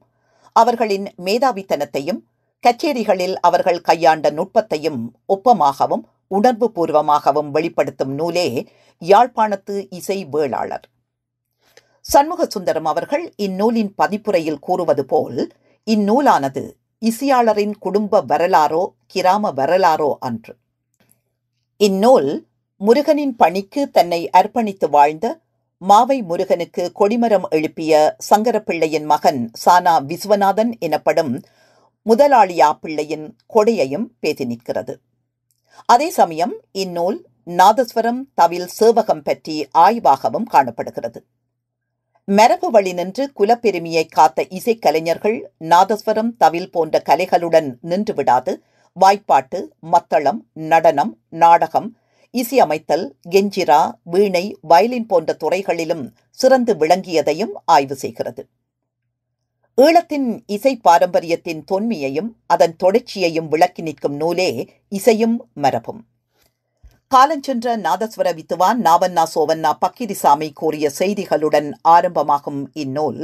S1: அவர்களின் மேதாவித்தனத்தையும் கச்சேரிகளில் அவர்கள் கையாண்ட நுட்பத்தையும் ஒப்பமாகவும் உணர்வு பூர்வமாகவும் வெளிப்படுத்தும் நூலே யாழ்ப்பாணத்து இசை வேளாளர். சண்முக சுந்தரம் அவர்கள் இந்நூலின் பதிப்புரையில் கூறுவது போல், இந்நூலானது இசையாளரின் குடும்ப வரலாறோ கிராம வரலாறோ அன்று. இந்நூல் முருகனின் பணிக்கு தன்னை அர்ப்பணித்து வாழ்ந்த மாவை முருகனுக்கு கொடிமரம் எழுப்பிய சங்கரப்பிள்ளையின் மகன் சானா விஸ்வநாதன் எனப்படும் முதலாளியா பிள்ளையின் கொடையையும் பேசி நிற்கிறது. அதே சமயம் இந்நூல் நாதஸ்வரம், தவில், சேவகம் பற்றி ஆய்வாகவும் காணப்படுகிறது. மரபு வழி நின்று குலப்பெருமையை காத்த இசைக்கலைஞர்கள் நாதஸ்வரம், தவில் போன்ற கலைகளுடன் நின்று விடாது வாய்ப்பாட்டு, மத்தளம், நடனம், நாடகம், இசையமைத்தல், கெஞ்சிரா, வீணை, வயலின் போன்ற துறைகளிலும் சிறந்து விளங்கியதையும் ஆய்வு செய்கிறது. ஈழத்தின் இசை பாரம்பரியத்தின் தொன்மையையும் அதன் தொடர்ச்சியையும் விளக்கி நிற்கும் நூலே இசையும் மரபும். காலஞ்சென்ற நாதஸ்வர வித்துவான் நாவண்ணா சோவண்ணா பக்கிரிசாமி கூறிய செய்திகளுடன் ஆரம்பமாகும் இந்நூல்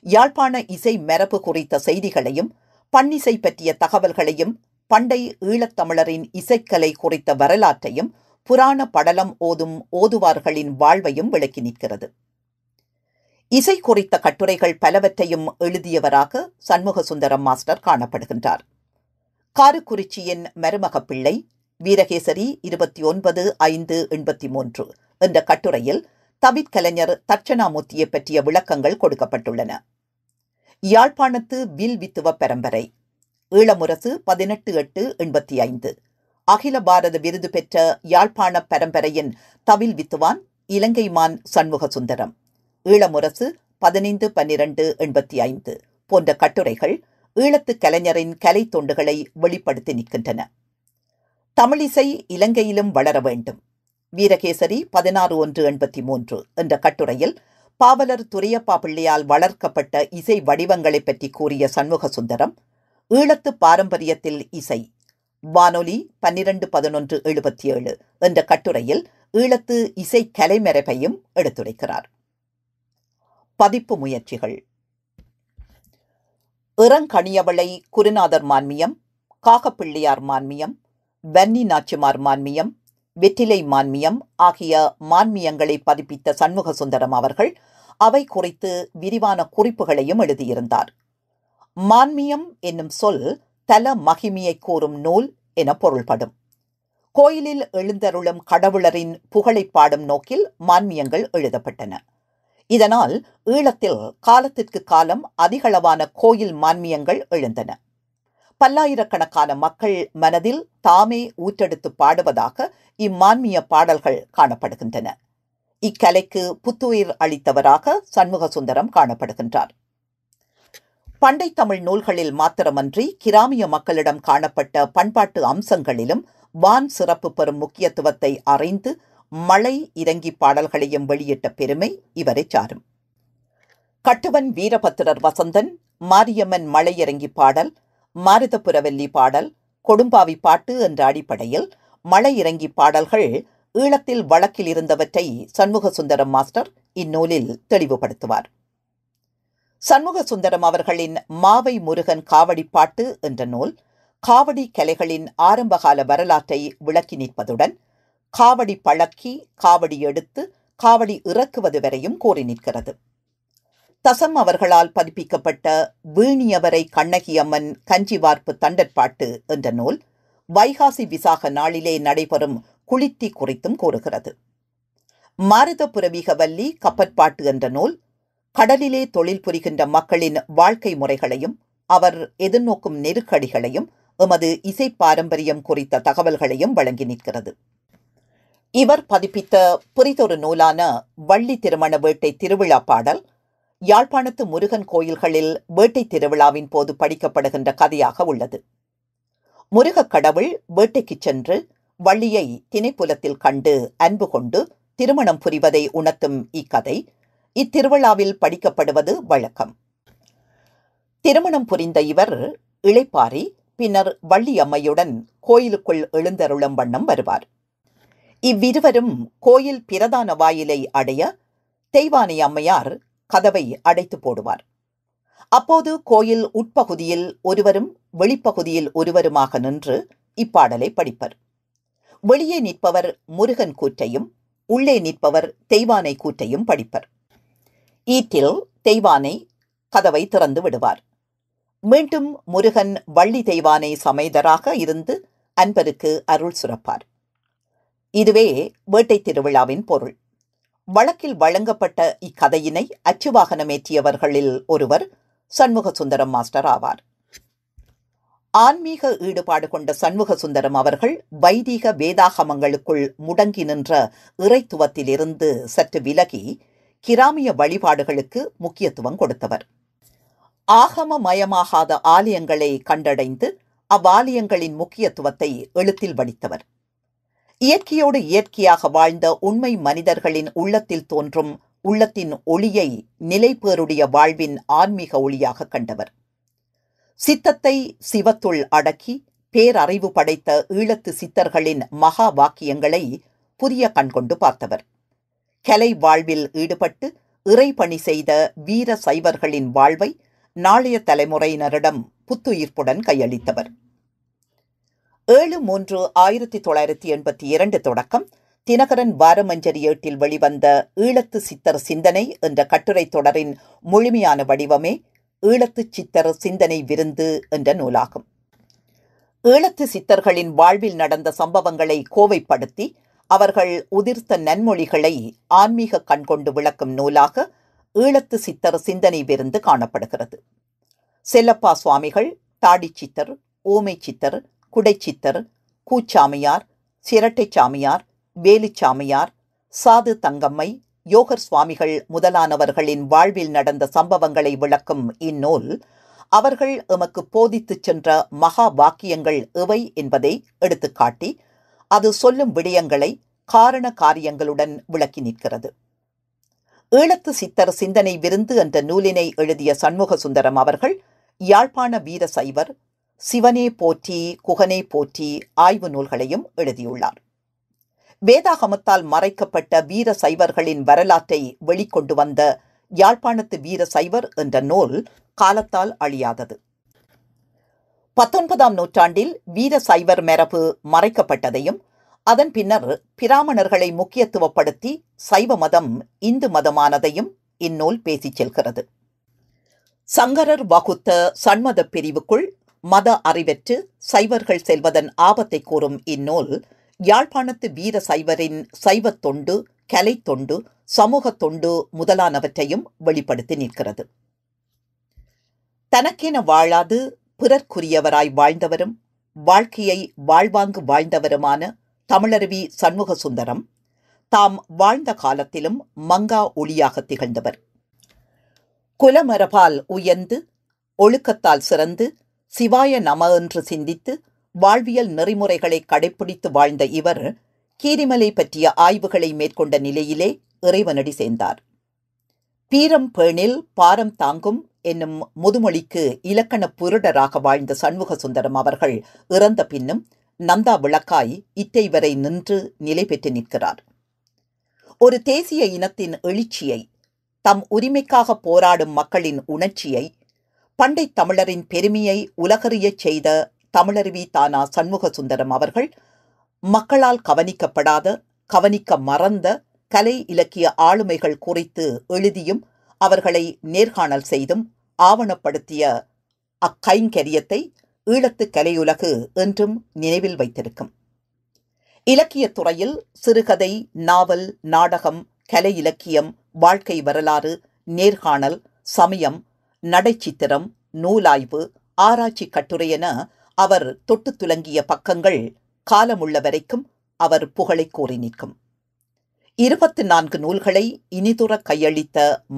S1: யாழ்ப்பாண இசை மரபு குறித்த செய்திகளையும் பண்ணிசை பற்றிய தகவல்களையும் பண்டை ஈழத்தமிழரின் இசைக்கலை குறித்த வரலாற்றையும் புராண படலம் ஓதும் ஓதுவார்களின் வாழ்வையும் விளக்கி நிற்கிறது. இசை குறித்த கட்டுரைகள் பலவற்றையும் எழுதியவராக சண்முக சுந்தரம் மாஸ்டர் காணப்படுகின்றார். காரக்குறிச்சியின் மருமக பிள்ளை வீரகேசரி 29/5/83 என்ற கட்டுரையில் தவிற்கலைஞர் தட்சணாமூர்த்தியை பற்றிய விளக்கங்கள் கொடுக்கப்பட்டுள்ளன. யாழ்ப்பாணத்து வில் வித்துவ பரம்பரை ஈழமுரசு 18/8/85 அகில பாரத விருது பெற்ற யாழ்ப்பாண பரம்பரையின் தவில் வித்துவான் இலங்கைமான் சண்முக சுந்தரம், ஈழமுரசு 15/12/85 போன்ற கட்டுரைகள் ஈழத்து கலைஞரின் கலை தொண்டுகளை வெளிப்படுத்தி நிற்கின்றன. தமிழிசை இலங்கையிலும் வளர வேண்டும். வீரகேசரி 16/1/83 என்ற கட்டுரையில் பாவலர் துரையப்பா பிள்ளையால் வளர்க்கப்பட்ட இசை வடிவங்களை பற்றி கூறிய சண்முக சுந்தரம், ஈழத்து பாரம்பரியத்தில் இசை வானொலி 12/11/77 என்ற கட்டுரையில் ஈழத்து இசை கலைமரபையும் எடுத்துரைக்கிறார். பதிப்பு முயற்சிகள்: இறங்கணியவளை குருநாதர் மான்மியம், காகப்பிள்ளையார் மான்மியம், வன்னி நாச்சிமார் மான்மியம், வெற்றிலை மான்மியம் ஆகிய மான்மியங்களை பதிப்பித்த சண்முக சுந்தரம் அவர்கள் அவை குறித்து விரிவான குறிப்புகளையும் எழுதியிருந்தார். மான்மியம் என்னும் சொல் தல மகிமையை கூறும் நூல் என பொருள்படும். கோயிலில் எழுந்தருளும் கடவுளரின் புகழை பாடும் நோக்கில் மான்மியங்கள் எழுதப்பட்டன. இதனால் ஈழத்தில் காலத்திற்கு காலம் அதிகளவான கோயில் மான்மியங்கள் எழுந்தன. பல்லாயிரக்கணக்கான மக்கள் மனதில் தாமே ஊற்றெடுத்து பாடுவதாக இம்மான்மிய பாடல்கள் காணப்படுகின்றன. இக்கலைக்கு புத்துயிர் அளித்தவராக சண்முக சுந்தரம் காணப்படுகின்றார். பண்டை தமிழ் நூல்களில் மாத்திரமன்றி கிராமிய மக்களிடம் காணப்பட்ட பண்பாட்டு அம்சங்களிலும் வான் சிறப்பு பெறும் முக்கியத்துவத்தை அறிந்து மலை இறங்கி பாடல்களையும் வெளியிட்ட பெருமை இவரை சாரும். கட்டுவன் வீரபத்திரர் வசந்தன், மாரியம்மன் மலையிறங்கி பாடல், மாருதபுரவல்லி பாடல், கொடும்பாவி பாட்டு என்ற அடிப்படையில் மலை இறங்கி பாடல்கள் ஈழத்தில் வழக்கில் இருந்தவற்றை சண்முக சுந்தரம் மாஸ்டர் இந்நூலில் தெளிவுபடுத்துவார். சண்முக சுந்தரம் அவர்களின் மாவை முருகன் காவடி பாட்டு என்ற நூல் காவடி கலைகளின் ஆரம்பகால வரலாற்றை விளக்கி நிற்பதுடன் காவடி பழக்கி, காவடி எடுத்து, காவடி இறக்குவது வரையும் கூறி நிற்கிறது. தசம் அவர்களால் பதிப்பிக்கப்பட்ட வீணியவரை கண்ணகியம்மன் கஞ்சி வார்ப்பு தண்டற்பாட்டு என்ற நூல் வைகாசி விசாக நாளிலே நடைபெறும் குளித்தி குறித்தும் கூறுகிறது. மாருதபுரவிகவல்லி கப்பற்பாட்டு என்ற நூல் கடலிலே தொழில் புரிகின்ற மக்களின் வாழ்க்கை முறைகளையும் அவர் எதிர்நோக்கும் நெருக்கடிகளையும் எமது இசை பாரம்பரியம் குறித்த தகவல்களையும் வழங்கி நிற்கிறது. இவர் பதிப்பித்த புரிதொரு நூலான வள்ளி திருமண வேட்டை திருவிழா பாடல் யாழ்ப்பாணத்து முருகன் கோயில்களில் வேட்டை திருவிழாவின் போது படிக்கப்படுகின்ற கதையாக உள்ளது. முருகக் கடவுள் வேட்டைக்குச் சென்று வள்ளியை திணைப்புலத்தில் கண்டு அன்பு கொண்டு திருமணம் புரிவதை உணர்த்தும் இக்கதை இத்திருவிழாவில் படிக்கப்படுவது வழக்கம். திருமணம் புரிந்த இவர் இளைப்பாரி பின்னர் வள்ளி அம்மையுடன் கோயிலுக்குள் எழுந்தருளும் வண்ணம் வருவார். இவ்விருவரும் கோயில் பிரதான வாயிலை அடைய தெய்வானை அம்மையார் கதவை அடைத்து போடுவார். அப்போது கோயில் உட்பகுதியில் ஒருவரும் வெளிப்பகுதியில் ஒருவருமாக நின்று இப்பாடலை படிப்பர். வெளியே நிற்பவர் முருகன் கூற்றையும் உள்ளே நிற்பவர் தெய்வானை கூற்றையும் படிப்பர். ஈட்டில் தெய்வானை கதவை திறந்து விடுவார். மீண்டும் முருகன் வள்ளி தெய்வானை சமேதராக இருந்து அன்பருக்கு அருள் சுரப்பார். இதுவே வேட்டை திருவிழாவின் பொருள். வழக்கில் வழங்கப்பட்ட இக்கதையினை அச்சுவாகனமேற்றியவர்களில் ஒருவர் சண்முக சுந்தரம் மாஸ்டர் ஆவார். ஆன்மீக ஈடுபாடு கொண்ட சண்முக சுந்தரம் அவர்கள் வைதிக வேதாகமங்களுக்குள் முடங்கி நின்ற இறைத்துவத்திலிருந்து சற்று விலகி கிராமிய வழிபாடுகளுக்கு முக்கியத்துவம் கொடுத்தவர். ஆகமமயமாகாத ஆலயங்களை கண்டடைந்து அவ்வாலயங்களின் முக்கியத்துவத்தை எழுத்தில் வடித்தவர். இயற்கையோடு இயற்கையாக வாழ்ந்த உண்மை மனிதர்களின் உள்ளத்தில் தோன்றும் உள்ளத்தின் ஒளியை நிலைபேறுடைய வாழ்வின் ஆன்மீக ஒளியாக கண்டவர். சித்தத்தை சிவத்துள் அடக்கி பேரறிவு படைத்த ஈழத்து சித்தர்களின் மகா வாக்கியங்களை புதிய கண்கொண்டு பார்த்தவர். கலை வாழ்வில் ஈடுபட்டு இறைபணி செய்த வீர சைவர்களின் வாழ்வை நாளைய தலைமுறையினரிடம் புத்துயிர்ப்புடன் கையளித்தவர். 7/3/1982 தொடக்கம் தினகரன் வாரமஞ்சரி ஏட்டில் வெளிவந்த ஈழத்து சித்தர் சிந்தனை என்ற கட்டுரை தொடரின் முழுமையான வடிவமே ஈழத்து சித்தர் சிந்தனை விருந்து என்ற நூலாகும். ஈழத்து சித்தர்களின் வாழ்வில் நடந்த சம்பவங்களை கோவைப்படுத்தி அவர்கள் உதிர்த்த நன்மொழிகளை ஆன்மீக கண்கொண்டு விளக்கும் நூலாக ஈழத்து சித்தர் சிந்தனை விருந்து காணப்படுகிறது. செல்லப்பா சுவாமிகள், தாடி சித்தர், ஊமை சித்தர், குடைச்சித்தர், கூச்சாமியார், சிரட்டை சாமியார், வேலுச்சாமியார், சாது தங்கம்மை, யோகர் சுவாமிகள் முதலானவர்களின் வாழ்வில் நடந்த சம்பவங்களை விளக்கும் இந்நூல் அவர்கள் எமக்கு போதித்துச் சென்ற மகா வாக்கியங்கள் எவை என்பதை எடுத்துக்காட்டி அது சொல்லும் விடயங்களை காரண காரியங்களுடன் விளக்கி நிற்கிறது. ஈழத்து சித்தர் சிந்தனை விருந்து என்ற நூலினை எழுதிய சண்முக சுந்தரம் அவர்கள் யாழ்ப்பாண வீர சைவர், சிவனே போற்றி குகனே போற்றி ஆய்வு நூல்களையும் எழுதியுள்ளார். வேதாகமத்தால் மறைக்கப்பட்ட வீர சைவர்களின் வரலாற்றை வெளிக்கொண்டு வந்த யாழ்ப்பாணத்து வீர சைவர் என்ற நூல் காலத்தால் அழியாதது. 19ஆம் நூற்றாண்டில் வீர சைவர் மரபு மறைக்கப்பட்டதையும் அதன் பின்னர் பிராமணர்களை முக்கியத்துவப்படுத்தி சைவ மதம் இந்து மதமானதையும் இந்நூல் பேசிச் செல்கிறது. சங்கரர் வகுத்த சண்மத பிரிவுக்குள் மத அறிவற்று சைவர்கள் செல்வதன் ஆபத்தை கூறும் இந்நூல் யாழ்ப்பாணத்து வீர சைவரின் சைவத் தொண்டு, கலை தொண்டு, சமூக தொண்டு முதலானவற்றையும் வெளிப்படுத்தி நிற்கிறது. தனக்கென வாழாது பிறர்க்குரியவராய் வாழ்ந்தவரும் வாழ்க்கையை வாழ்வாங்கு வாழ்ந்தவருமான தமிழருவி சண்முக சுந்தரம் தாம் வாழ்ந்த காலத்திலும் மங்கா ஒளியாக திகழ்ந்தவர். குலமரபால் உயர்ந்து ஒழுக்கத்தால் சிறந்து சிவாய நம என்று சிந்தித்து வாழ்வியல் நெறிமுறைகளை கடைப்பிடித்து வாழ்ந்த இவர் கீரிமலை பற்றிய ஆய்வுகளை மேற்கொண்ட நிலையிலே இறைவனடி சேர்ந்தார். பீரம் பேணில் பாரம் தாங்கும் என்னும் முதுமொழிக்கு இலக்கண புருடராக வாழ்ந்த சண்முக சுந்தரம் அவர்கள் இறந்த பின்னும் நந்தா விளக்காய் இத்தை வரை நின்று நிலை பெற்று நிற்கிறார். ஒரு தேசிய இனத்தின் எழுச்சியை, தம் உரிமைக்காக போராடும் மக்களின் உணர்ச்சியை, பண்டை தமிழரின் பெருமையை உலகறியச் செய்த தமிழருவி தானா சண்முக சுந்தரம் அவர்கள் மக்களால் கவனிக்கப்படாத, கவனிக்க மறந்த கலை இலக்கிய ஆளுமைகள் குறித்து எழுதியும் அவர்களை நேர்காணல் செய்தும் ஆவணப்படுத்திய அக்கைங்கரியத்தை ஈழத்து கலையுலகு என்றும் நினைவில் வைத்திருக்கும். இலக்கியத் துறையில் சிறுகதை, நாவல், நாடகம், கலை இலக்கியம், வாழ்க்கை வரலாறு, நேர்காணல், சமயம், நடைச்சித்திரம், நூலாய்வு, ஆராய்ச்சி கட்டுரை என அவர் தொட்டு துலங்கிய பக்கங்கள் காலமுள்ள வரைக்கும் அவர் புகழை கூறி நிற்கும். 24 நூல்களை இனிதுற கையளித்த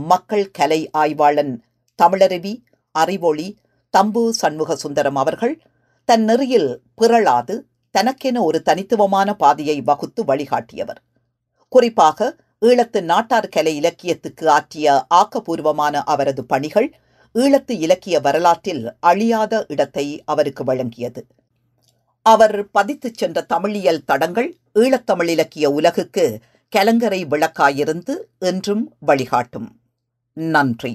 S1: மக்கள் கலை ஆய்வாளன் தமிழருவி, அறிவொளி, தம்பு சண்முக சுந்தரம் அவர்கள் தன் நெறியில் பிறழாது தனக்கென ஒரு தனித்துவமான பாதையை வகுத்து வழிகாட்டியவர். குறிப்பாக ஈழத்து நாட்டார் கலை இலக்கியத்துக்கு ஆற்றிய ஆக்கப்பூர்வமான அவரது பணிகள் ஈழத்து இலக்கிய வரலாற்றில் அழியாத இடத்தை அவருக்கு வழங்கியது. அவர் பதித்துச் சென்ற தமிழியல் தடங்கள் ஈழத்தமிழ் இலக்கிய உலகுக்கு கலங்கரை விளக்காயிருந்து என்றும் வழிகாட்டும். நன்றி.